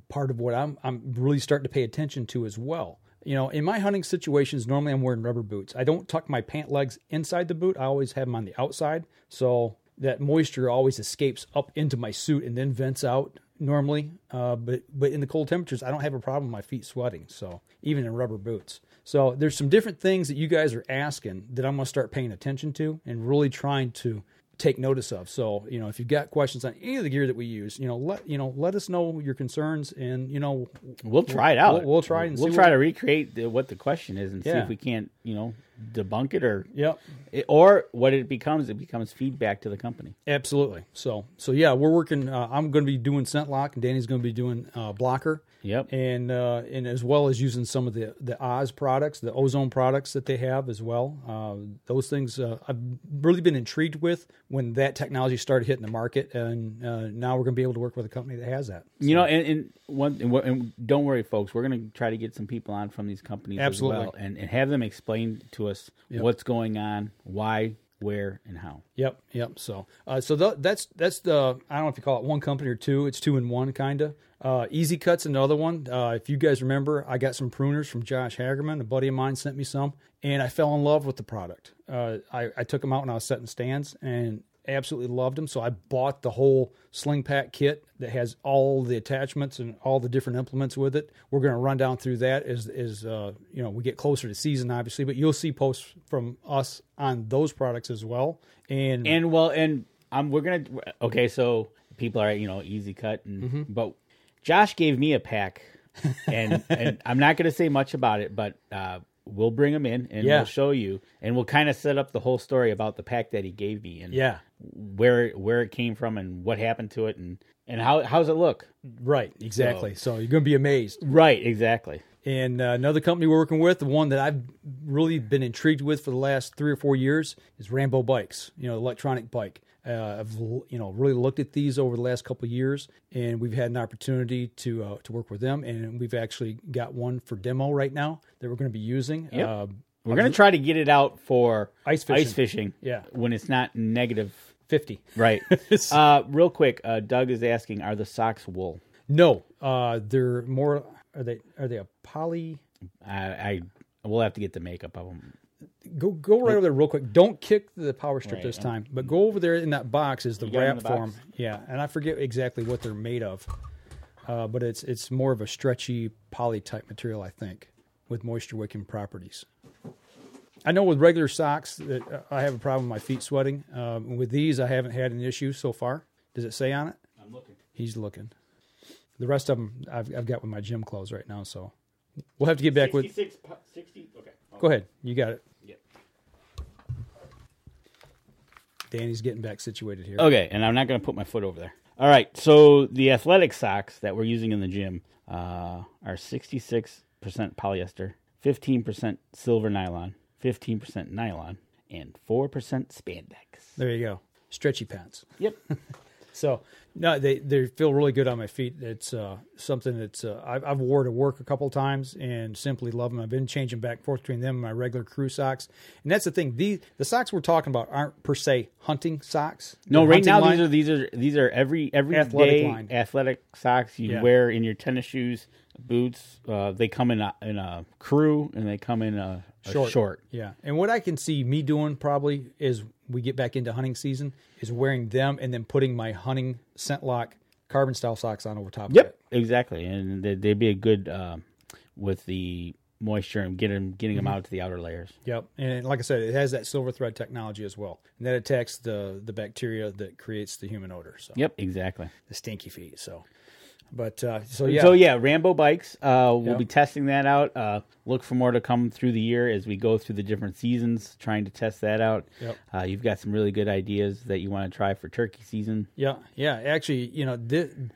part of what I'm really starting to pay attention to as well. In my hunting situations, normally I'm wearing rubber boots. I don't tuck my pant legs inside the boot. I always have them on the outside, so that moisture always escapes up into my suit and then vents out normally. But in the cold temperatures, I don't have a problem with my feet sweating. So even in rubber boots. So there's some different things that you guys are asking that I'm going to start paying attention to and really trying to take notice of. So, if you've got questions on any of the gear that we use, let us know your concerns, and we'll try it out. We'll try and we'll try to recreate what the question is and see if we can't, debunk it or what it becomes feedback to the company. Absolutely. So yeah, we're working. I'm going to be doing Scent Lock, and Danny's going to be doing Blocker, Yep. And as well as using some of the Oz products, the ozone products that they have as well. Those things I've really been intrigued with when that technology started hitting the market, and now we're going to be able to work with a company that has that. So. And don't worry, folks. We're going to try to get some people on from these companies Absolutely. as well, and have them explain to us what's going on, why, where, and how. Yep. So that's the, I don't know if you call it one company or two. It's 2 in 1 kind of. Easy Cut's another one. If you guys remember, I got some pruners from Josh Hagerman. A buddy of mine sent me some, and I fell in love with the product. I took them out when I was setting stands and absolutely loved them. So I bought the whole sling pack kit that has all the attachments and all the different implements with it. We're going to run down through that as we get closer to season, obviously, but you'll see posts from us on those products as well. So people are, Easy Cut, but Josh gave me a pack, and I'm not going to say much about it, but we'll bring them in and we'll show you, and we'll kind of set up the whole story about the pack that he gave me and where it came from and what happened to it and how's it look. Right, exactly. So you're going to be amazed. Right, exactly. And another company we're working with, the one that I've really been intrigued with for the last 3 or 4 years, is Rambo Bikes, electronic bike. I've really looked at these over the last couple of years, and we've had an opportunity to work with them, and we've actually got one for demo right now that we're going to be using. Yep. We're going to try to get it out for ice fishing. When it's not negative 50. Right. Real quick, Doug is asking, are the socks wool? No, they're more. Are they a poly? We'll have to get the makeup of them. Go right over there real quick. Don't kick the power strip this time, but go over there in that box is the wrap form. Yeah, and I forget exactly what they're made of, but it's more of a stretchy poly type material, I think, with moisture wicking properties. I know with regular socks that I have a problem with my feet sweating. With these, I haven't had an issue so far. Does it say on it? I'm looking. He's looking. The rest of them I've got with my gym clothes right now, so we'll have to get back 60. Okay. Go ahead. You got it. Yep. Danny's getting back situated here. Okay, and I'm not going to put my foot over there. All right, so the athletic socks that we're using in the gym are 66% polyester, 15% silver nylon, 15% nylon, and 4% spandex. There you go. Stretchy pants. Yep. So, no, they feel really good on my feet. It's something that's I've wore to work a couple times and simply love them. I've been changing back and forth between them and my regular crew socks. And that's the thing. The socks we're talking about aren't per se hunting socks. No, right now these are every athletic day line. Athletic socks you wear in your tennis shoes, boots. They come in a crew and they come in a short. Yeah. And what I can see me doing probably is we get back into hunting season is wearing them and then putting my hunting scent lock carbon style socks on over top of it. Yep, exactly. And they'd be a good with the moisture and getting them out to the outer layers. Yep. And like I said, it has that silver thread technology as well. And that attacks the bacteria that creates the human odor. So yep, exactly. The stinky feet. So Rambo Bikes. We'll be testing that out. Look for more to come through the year as we go through the different seasons, trying to test that out. Yep. You've got some really good ideas that you want to try for turkey season. Yeah. Actually,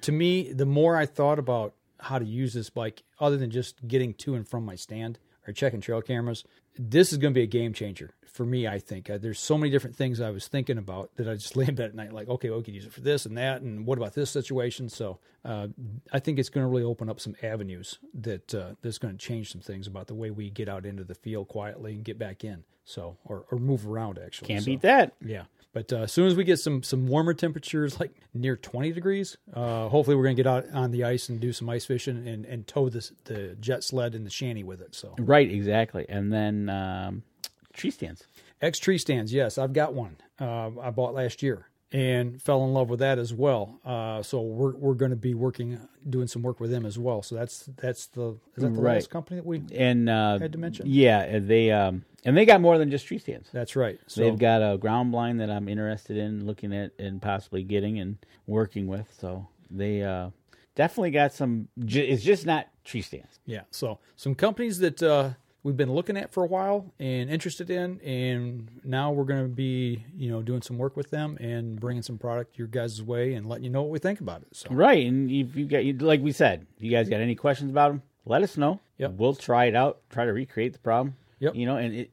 to me, the more I thought about how to use this bike, other than just getting to and from my stand or checking trail cameras, this is going to be a game changer for me, I think. There's so many different things I was thinking about that I just lay in bed at night like, okay, we could use it for this and that, and what about this situation? So I think it's going to really open up some avenues that's going to change some things about the way we get out into the field quietly and get back in. So or move around, actually. Can't beat that. Yeah. But as soon as we get some warmer temperatures, like near 20 degrees, hopefully we're going to get out on the ice and do some ice fishing and tow the jet sled and the shanty with it. So right, exactly. And then tree stands. Tree stands, yes. I've got one I bought last year and fell in love with that as well. So we're going to be doing some work with them as well. So is that the last company that we had to mention? Yeah, they got more than just tree stands. That's right. So they've got a ground blind that I'm interested in looking at and possibly getting and working with. So they definitely got some. It's just not tree stands. Yeah. So some companies that we've been looking at for a while and interested in, and now we're going to be, doing some work with them and bringing some product your guys' way and letting you know what we think about it. So. Right, and if you got, like we said, if you guys got any questions about them, let us know. Yep. We'll try it out, try to recreate the problem. Yep. And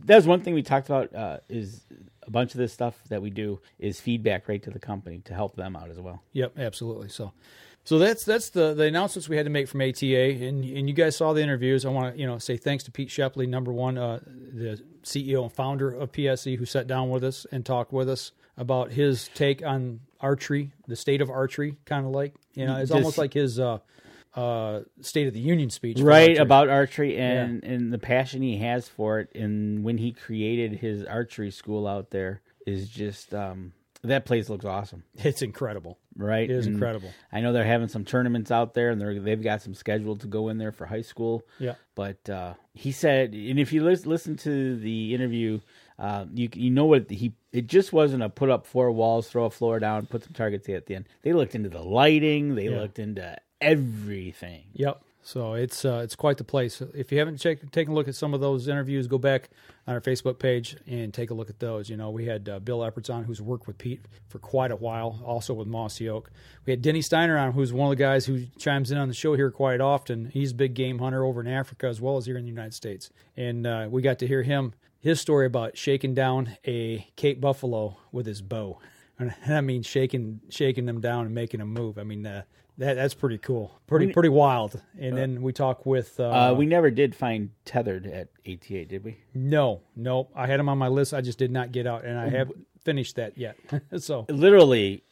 that's one thing we talked about is a bunch of this stuff that we do is feedback right to the company to help them out as well. Yep, absolutely. So that's the announcements we had to make from ATA, and you guys saw the interviews. I want to say thanks to Pete Shepley, number one, the CEO and founder of PSE, who sat down with us and talked with us about his take on archery, the state of archery, kind of like it's almost like his State of the Union speech, right, archery. About archery and the passion he has for it, and when he created his archery school out there is just. That place looks awesome. It's incredible. Right? It is incredible. I know they're having some tournaments out there, and they've got some scheduled to go in there for high school. Yeah. But he said, and if you listen to the interview, you know what it just wasn't a put up 4 walls, throw a floor down, put some targets at the end. They looked into the lighting. They looked into everything. Yep. So it's quite the place. If you haven't taken a look at some of those interviews, go back on our Facebook page and take a look at those. We had Bill Epperts on, who's worked with Pete for quite a while, also with Mossy Oak. We had Denny Steiner on, who's one of the guys who chimes in on the show here quite often. He's a big game hunter over in Africa as well as here in the United States. And we got to hear his story about shaking down a Cape buffalo with his bow. And I mean shaking them down and making them move. I mean, that's pretty cool, pretty wild. And then we talk with. We never did find tethered at ATA, did we? No. I had them on my list. I just did not get out, and I haven't finished that yet. So literally,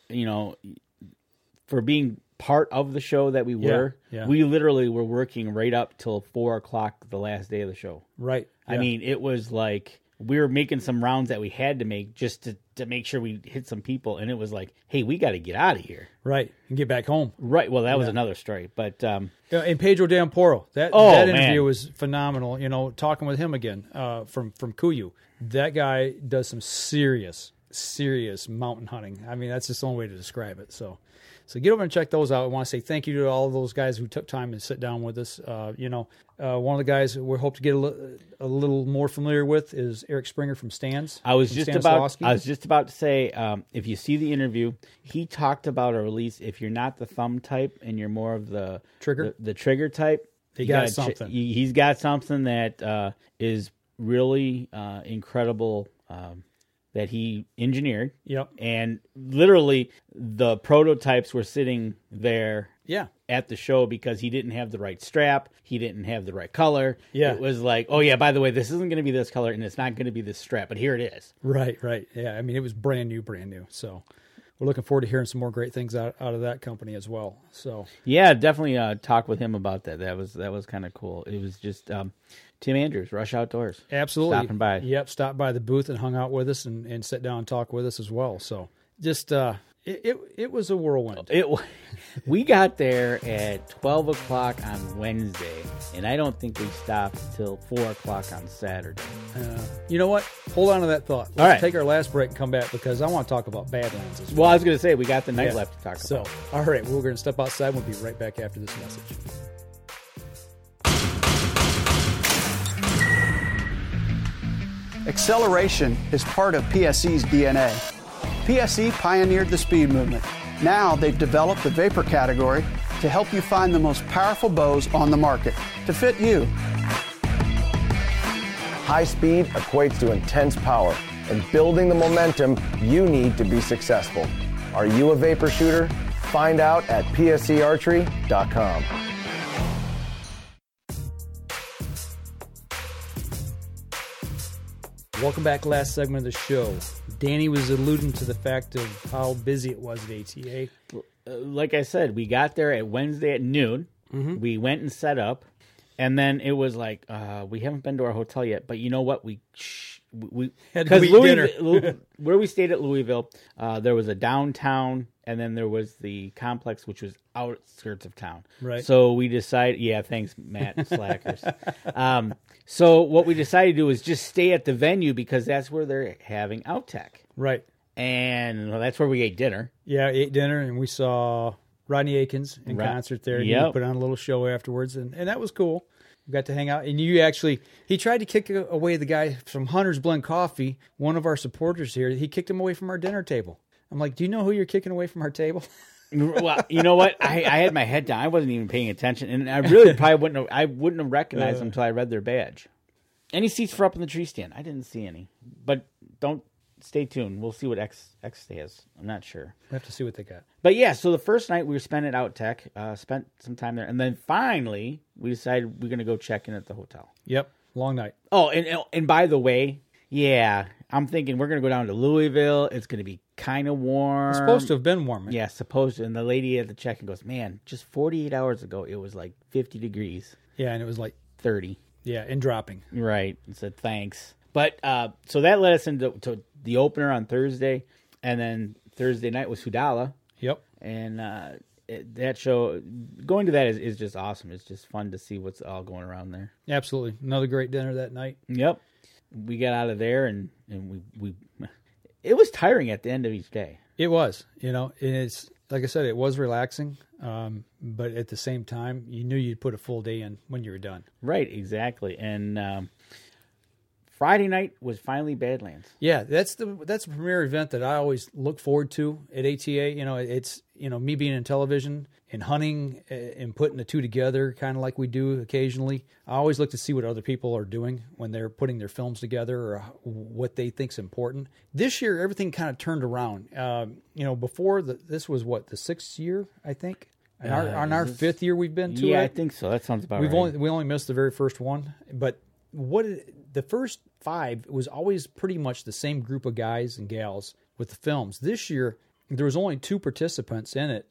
for being part of the show that we were, we literally were working right up till 4:00 the last day of the show. Right. I mean, it was like we were making some rounds that we had to make just to make sure we hit some people, and it was like, hey, we got to get out of here. Right, and get back home. Right, well, that was another story. But and Pedro D'Amporo, that interview was phenomenal. Talking with him again from Kuyu, that guy does some serious mountain hunting. I mean, that's just the only way to describe it. So get over and check those out. I want to say thank you to all of those guys who took time to sit down with us. One of the guys we hope to get a little more familiar with is Eric Springer from Stans. I was just about to say, if you see the interview, he talked about a release. If you're not the thumb type and you're more of the trigger, the trigger type, he's got something. He's got something that is really incredible. That he engineered. Yep. And literally the prototypes were sitting there at the show because he didn't have the right strap. He didn't have the right color. Yeah. It was like, oh, yeah, by the way, this isn't going to be this color and it's not going to be this strap, but here it is. Right. Yeah, I mean, it was brand new. So we're looking forward to hearing some more great things out of that company as well. So yeah, definitely talk with him about that. That was kind of cool. It was just... Tim Andrews, Rush Outdoors. Absolutely. Stopping by. Yep, stopped by the booth and hung out with us and sat down and talked with us as well. So just, it was a whirlwind. We got there at 12 o'clock on Wednesday, and I don't think we stopped till 4 o'clock on Saturday. You know what? Hold on to that thought. Let's take our last break and come back because I want to talk about Badlands as well. Well, I was going to say, we got the night left to talk about. So, all right, we're going to step outside. We'll be right back after this message. Acceleration is part of PSE's DNA. PSE pioneered the speed movement. Now they've developed the vapor category to help you find the most powerful bows on the market to fit you. High speed equates to intense power and building the momentum you need to be successful. Are you a vapor shooter? Find out at psearchery.com. Welcome back. Last segment of the show. Danny was alluding to the fact of how busy it was at ATA. Like I said, we got there at Wednesday at noon. Mm-hmm. We went and set up, and then it was like, we haven't been to our hotel yet. But you know what? We had to eat dinner. Where we stayed at Louisville, there was a downtown, and then there was the complex, which was outskirts of town. Right. So we decided, thanks, Matt, slackers. So what we decided to do is just stay at the venue because that's where they're having Outtech. Right. And that's where we ate dinner. Yeah, ate dinner, and we saw Rodney Akins in concert there. Yep. He put on a little show afterwards, and that was cool. We got to hang out. And he tried to kick away the guy from Hunter's Blend Coffee, one of our supporters here. He kicked him away from our dinner table. I'm like, do you know who you're kicking away from our table? Well, you know what? I had my head down. I wasn't even paying attention. And I really probably wouldn't have recognized them until I read their badge. Any seats for up in the tree stand? I didn't see any. But stay tuned. We'll see what X has. I'm not sure. We have to see what they got. But yeah, so the first night we were spending out Tech, spent some time there, and then finally we decided we're going to go check in at the hotel. Yep, long night. Oh, and by the way, yeah, I'm thinking we're going to go down to Louisville. It's going to be kind of warm. It's supposed to have been warm. Yeah, supposed to. And the lady at the check-in goes, man, just 48 hours ago it was like 50 degrees. Yeah, and it was like 30. Yeah, and dropping. Right. And said thanks. But so that led us into the opener on Thursday, and then Thursday night was Hudala. Yep. And that show, going to that is just awesome. It's just fun to see what's all going around there. Absolutely. Another great dinner that night. Yep. We got out of there, and we it was tiring at the end of each day. It was, and it's, like I said, it was relaxing, but at the same time, you knew you'd put a full day in when you were done. Right, exactly. And Friday night was finally Badlands. Yeah, that's the premier event that I always look forward to at ATA. It's me being in television and hunting and putting the two together, kind of like we do occasionally. I always look to see what other people are doing when they're putting their films together or what they think's important. This year, everything kind of turned around. Before this was the 6th year, I think. On our 5th year, we've been to it. Yeah, I think so. That sounds about right. We only missed the very first one, but the first 5 was always pretty much the same group of guys and gals with the films. This year, there was only 2 participants in it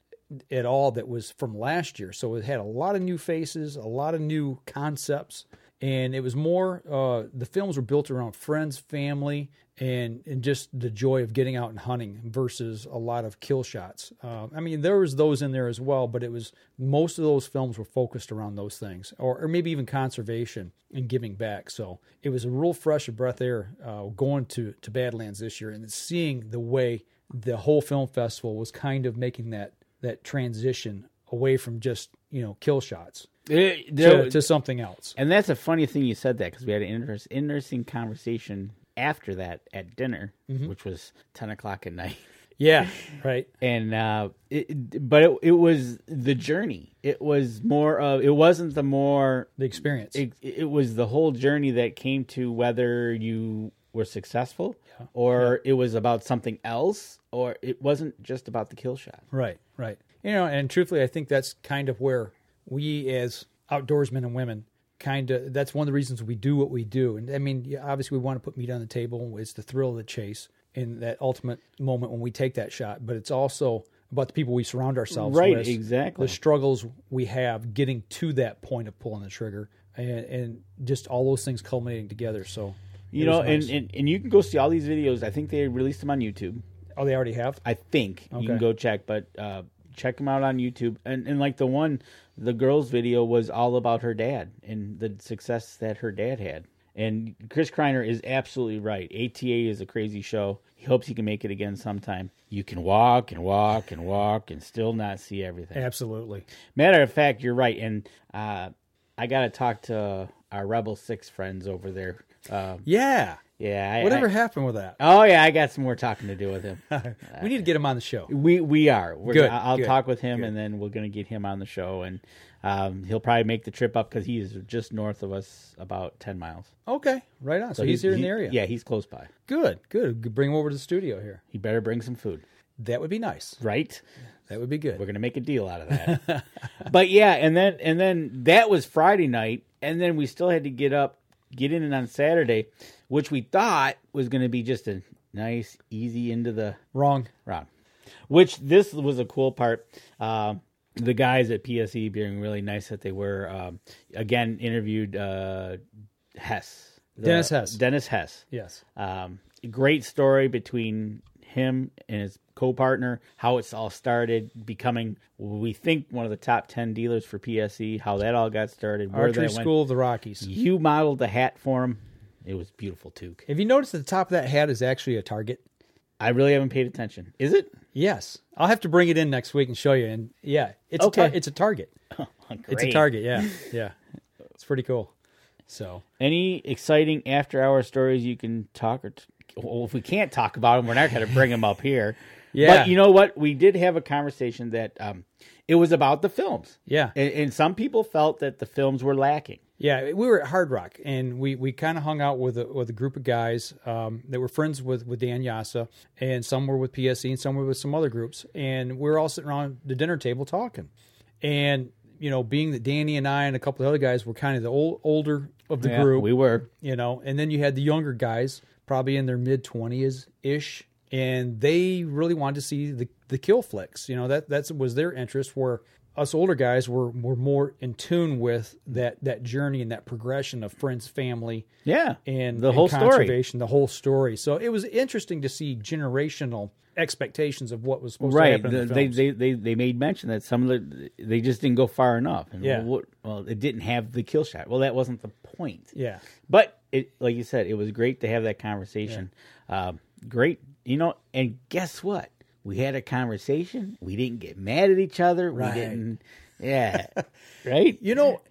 at all that was from last year. So it had a lot of new faces, a lot of new concepts, and it was more, the films were built around friends, family, and just the joy of getting out and hunting versus a lot of kill shots. There was those in there as well, but it was, most of those films were focused around those things, or maybe even conservation and giving back. So it was a real fresh of breath air going to Badlands this year and seeing the way the whole film festival was kind of making that transition away from just, kill shots to something else. And that's a funny thing you said that, because we had an interesting conversation after that at dinner, which was 10 o'clock at night. Yeah, right. And it was the journey. It was more of, it wasn't the experience. It was the whole journey that came to whether you were successful or it was about something else, or it wasn't just about the kill shot. Right. And truthfully, I think that's kind of where we as outdoorsmen and women that's one of the reasons we do what we do. And obviously we want to put meat on the table. It's the thrill of the chase and that ultimate moment when we take that shot. But it's also about the people we surround ourselves with. Right, exactly. The struggles we have getting to that point of pulling the trigger and just all those things culminating together. So, nice. and you can go see all these videos. I think they released them on YouTube. Oh, they already have? I think. Okay. You can go check, but check them out on YouTube. And like the girl's video was all about her dad and the success that her dad had. And Chris Kreiner is absolutely right. ATA is a crazy show. He hopes he can make it again sometime. You can walk and walk and walk and still not see everything. Absolutely. Matter of fact, you're right. And I got to talk to our Rebel 6 friends over there. Yeah. Whatever happened with that? Oh, yeah, I got some more talking to do with him. We need to get him on the show. We are. Good. I'll talk with him, and then we're going to get him on the show, and he'll probably make the trip up because he is just north of us about 10 miles. Okay, right on. So he's here in the area. Yeah, he's close by. Good. Bring him over to the studio here. He better bring some food. That would be nice. Right? That would be good. We're going to make a deal out of that. But yeah, and then that was Friday night, and then we still had to get in on Saturday, which we thought was going to be just a nice, easy into the... Wrong. Which this was a cool part. The guys at PSE being really nice that they were, again, interviewed Hess. Dennis Hess. Dennis Hess. Yes. Great story between him and his co-partner, how it's all started, becoming, we think, one of the top 10 dealers for PSE, how that all got started. Archery School of the Rockies. You modeled the hat for him. It was beautiful, too. Have you noticed that the top of that hat is actually a target? I really haven't paid attention. Is it? Yes. I'll have to bring it in next week and show you. And yeah, it's okay. It's a target. Oh, great. It's a target, yeah. It's pretty cool. So, any exciting after-hour stories you can talk well, if we can't talk about them, we're not going to bring them up here. Yeah. But you know what? We did have a conversation that it was about the films. Yeah. And some people felt that the films were lacking. Yeah, we were at Hard Rock, and we kind of hung out with a group of guys that were friends with Dan Yasa, and some were with PSE, and some were with some other groups, and we were all sitting around the dinner table talking. And, you know, being that Danny and I and a couple of other guys were kind of the older of the group. We were. You know, and then you had the younger guys, probably in their mid-20s-ish, and they really wanted to see the kill flicks. You know, that was their interest, where us older guys were more in tune with that journey and that progression of friends, family, and the whole conservation, the whole story. So it was interesting to see generational expectations of what was supposed to happen. In the films. They made mention that some of they just didn't go far enough. And Yeah. well, it didn't have the kill shot. Well, that wasn't the point. Yeah. But it, like you said, it was great to have that conversation. Great, you know. And guess what? We had a conversation. We didn't get mad at each other. Right. We didn't. Yeah. Right. You know,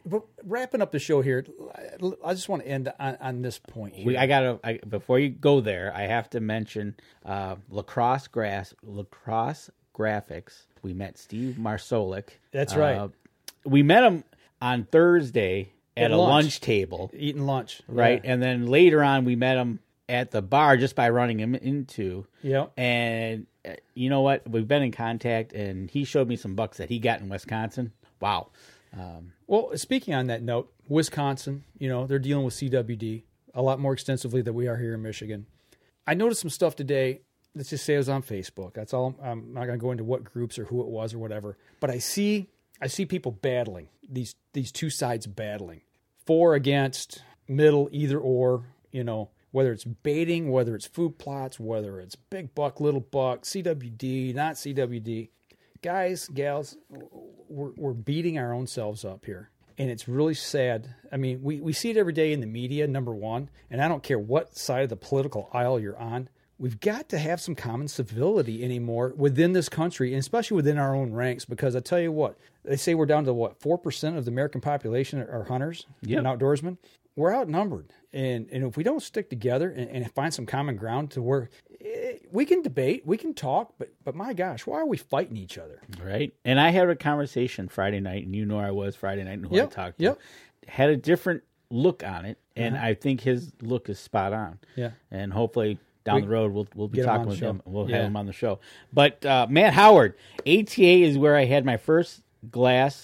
but wrapping up the show here, I just want to end on this point here. Before you go there, I have to mention Lacrosse Graphics. We met Steve Marsolik. That's right. We met him on Thursday at a lunch table. Eating lunch. Right. Yeah. And then later on, we met him at the bar just by running him into. Yep. And you know what? We've been in contact, and he showed me some bucks that he got in Wisconsin. Wow. Well, speaking on that note, Wisconsin, you know, they're dealing with CWD a lot more extensively than we are here in Michigan. I noticed some stuff today. Let's just say it was on Facebook. That's all. I'm not going to go into what groups or who it was or whatever. But I see people battling, these two sides battling. For, against, middle, either or, you know, whether it's baiting, whether it's food plots, whether it's big buck, little buck, CWD, not CWD. Guys, gals, we're beating our own selves up here. And it's really sad. I mean, we see it every day in the media, number one, and I don't care what side of the political aisle you're on. We've got to have some common civility anymore within this country, and especially within our own ranks, because I tell you what, they say we're down to, 4% of the American population are hunters and outdoorsmen? We're outnumbered. And if we don't stick together and find some common ground to where we can debate, we can talk, but my gosh, why are we fighting each other? Right. And I had a conversation Friday night, and you know I was Friday night and who I talked to. Had a different look on it, and I think his look is spot on. Yeah. And hopefully down the road we'll be talking with him. We'll have him on the show. But Matt Howard, ATA is where I had my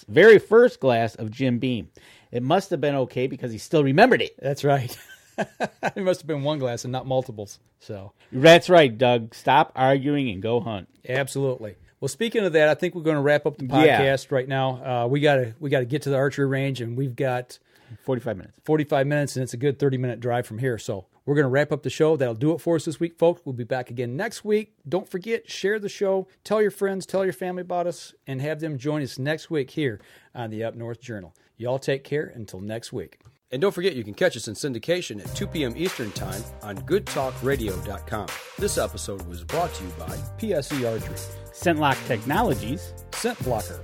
very first glass of Jim Beam. It must have been okay because he still remembered it. That's right. It must have been one glass and not multiples. So that's right, Doug. Stop arguing and go hunt. Absolutely. Well, speaking of that, I think we're going to wrap up the podcast right now. We got to get to the archery range, and we've got 45 minutes. 45 minutes, and it's a good 30-minute drive from here. So we're going to wrap up the show. That'll do it for us this week, folks. We'll be back again next week. Don't forget, share the show. Tell your friends, tell your family about us, and have them join us next week here on the Up North Journal. Y'all take care until next week. And don't forget, you can catch us in syndication at 2 p.m. Eastern Time on goodtalkradio.com. This episode was brought to you by PSE Archery, Scentlock Technologies, Scent Blocker,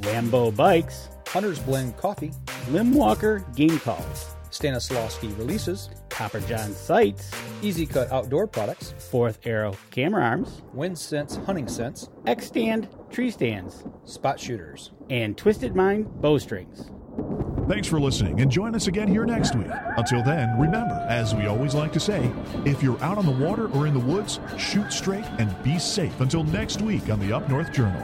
Rambo Bikes, Hunter's Blend Coffee, Limb Walker Game Calls, Stanislawski Releases, Copper John Sights, Easy Cut Outdoor Products, Fourth Arrow Camera Arms, Wind Sense Hunting Sense, X-Stand Tree Stands, Spot Shooters, and Twisted Mind Bowstrings. Thanks for listening, and join us again here next week. Until then, remember, as we always like to say, if you're out on the water or in the woods, shoot straight and be safe until next week on the Up North Journal.